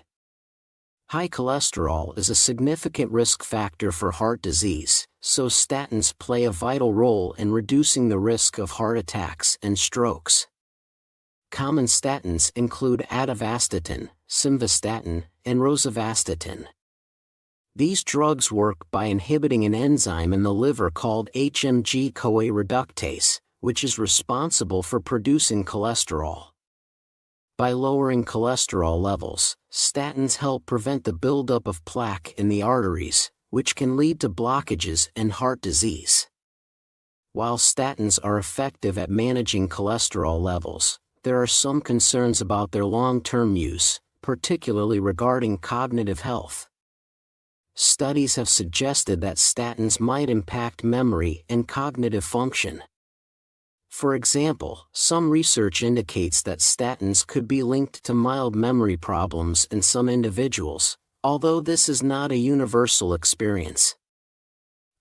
High cholesterol is a significant risk factor for heart disease, so statins play a vital role in reducing the risk of heart attacks and strokes. Common statins include atorvastatin, simvastatin, and rosuvastatin. These drugs work by inhibiting an enzyme in the liver called HMG-CoA reductase, which is responsible for producing cholesterol. By lowering cholesterol levels, statins help prevent the buildup of plaque in the arteries, which can lead to blockages and heart disease. While statins are effective at managing cholesterol levels, there are some concerns about their long-term use, particularly regarding cognitive health. Studies have suggested that statins might impact memory and cognitive function. For example, some research indicates that statins could be linked to mild memory problems in some individuals, although this is not a universal experience.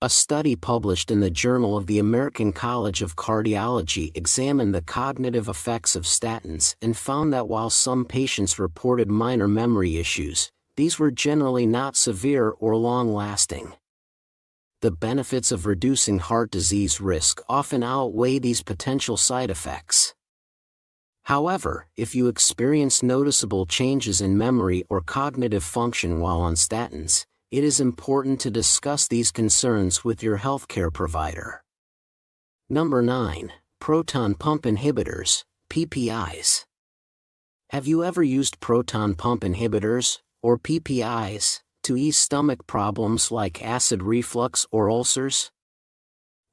A study published in the Journal of the American College of Cardiology examined the cognitive effects of statins and found that while some patients reported minor memory issues, these were generally not severe or long-lasting. The benefits of reducing heart disease risk often outweigh these potential side effects. However, if you experience noticeable changes in memory or cognitive function while on statins, it is important to discuss these concerns with your healthcare provider. Number 9. Proton pump inhibitors, PPIs. Have you ever used proton pump inhibitors, or PPIs, to ease stomach problems like acid reflux or ulcers?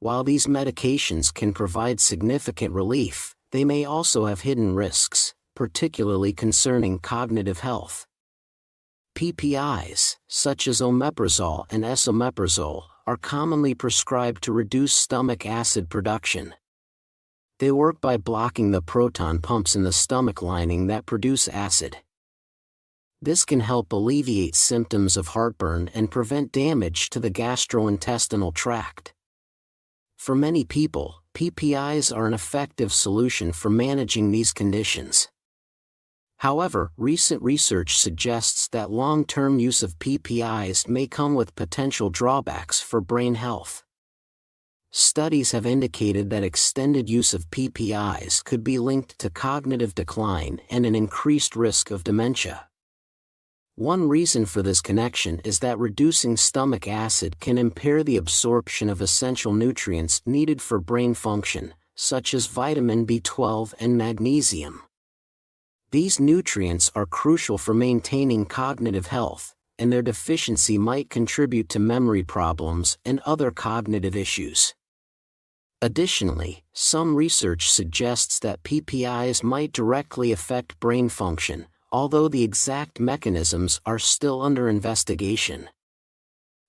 While these medications can provide significant relief, they may also have hidden risks, particularly concerning cognitive health. PPIs, such as omeprazole and esomeprazole, are commonly prescribed to reduce stomach acid production. They work by blocking the proton pumps in the stomach lining that produce acid. This can help alleviate symptoms of heartburn and prevent damage to the gastrointestinal tract. For many people, PPIs are an effective solution for managing these conditions. However, recent research suggests that long-term use of PPIs may come with potential drawbacks for brain health. Studies have indicated that extended use of PPIs could be linked to cognitive decline and an increased risk of dementia. One reason for this connection is that reducing stomach acid can impair the absorption of essential nutrients needed for brain function, such as vitamin B12 and magnesium. These nutrients are crucial for maintaining cognitive health, and their deficiency might contribute to memory problems and other cognitive issues. Additionally, some research suggests that PPIs might directly affect brain function, although the exact mechanisms are still under investigation.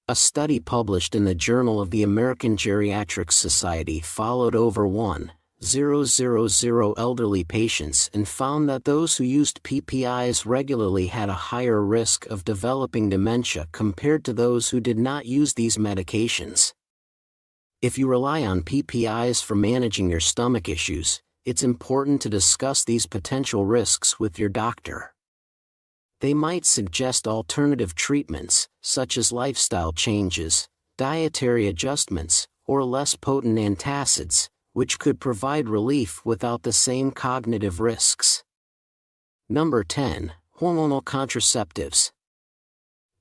A study published in the Journal of the American Geriatric Society followed over 1,000 elderly patients and found that those who used PPIs regularly had a higher risk of developing dementia compared to those who did not use these medications. If you rely on PPIs for managing your stomach issues, it's important to discuss these potential risks with your doctor. They might suggest alternative treatments, such as lifestyle changes, dietary adjustments, or less potent antacids, which could provide relief without the same cognitive risks. Number 10. Hormonal contraceptives.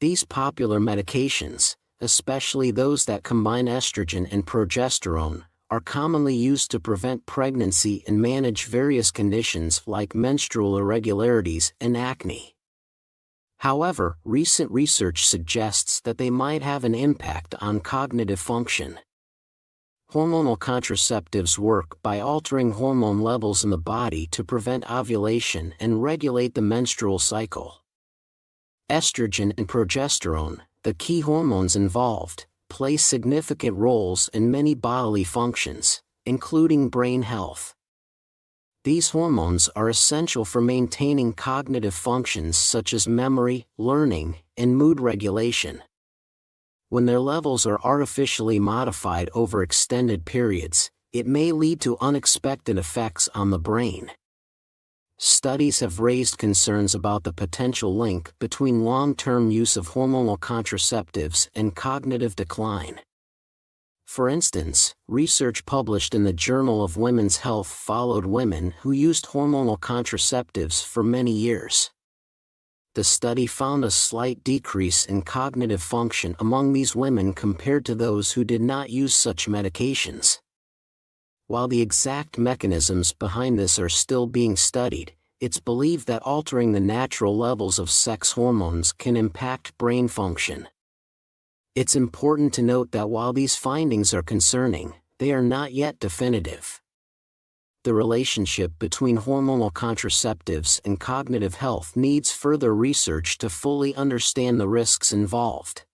These popular medications, especially those that combine estrogen and progesterone, are commonly used to prevent pregnancy and manage various conditions like menstrual irregularities and acne. However, recent research suggests that they might have an impact on cognitive function. Hormonal contraceptives work by altering hormone levels in the body to prevent ovulation and regulate the menstrual cycle. Estrogen and progesterone, the key hormones involved, play significant roles in many bodily functions, including brain health. These hormones are essential for maintaining cognitive functions such as memory, learning, and mood regulation. When their levels are artificially modified over extended periods, it may lead to unexpected effects on the brain. Studies have raised concerns about the potential link between long-term use of hormonal contraceptives and cognitive decline. For instance, research published in the Journal of Women's Health followed women who used hormonal contraceptives for many years. The study found a slight decrease in cognitive function among these women compared to those who did not use such medications. While the exact mechanisms behind this are still being studied, it's believed that altering the natural levels of sex hormones can impact brain function. It's important to note that while these findings are concerning, they are not yet definitive. The relationship between hormonal contraceptives and cognitive health needs further research to fully understand the risks involved.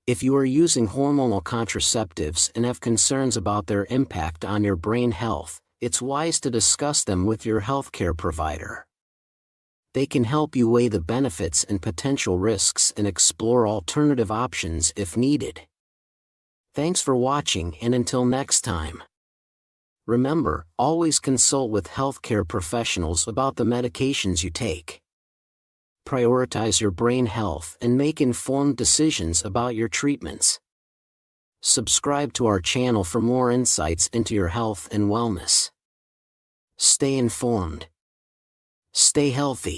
If you are using hormonal contraceptives and have concerns about their impact on your brain health, it's wise to discuss them with your healthcare provider. They can help you weigh the benefits and potential risks and explore alternative options if needed. Thanks for watching, and until next time. Remember, always consult with healthcare professionals about the medications you take. Prioritize your brain health and make informed decisions about your treatments. Subscribe to our channel for more insights into your health and wellness. Stay informed. Stay healthy.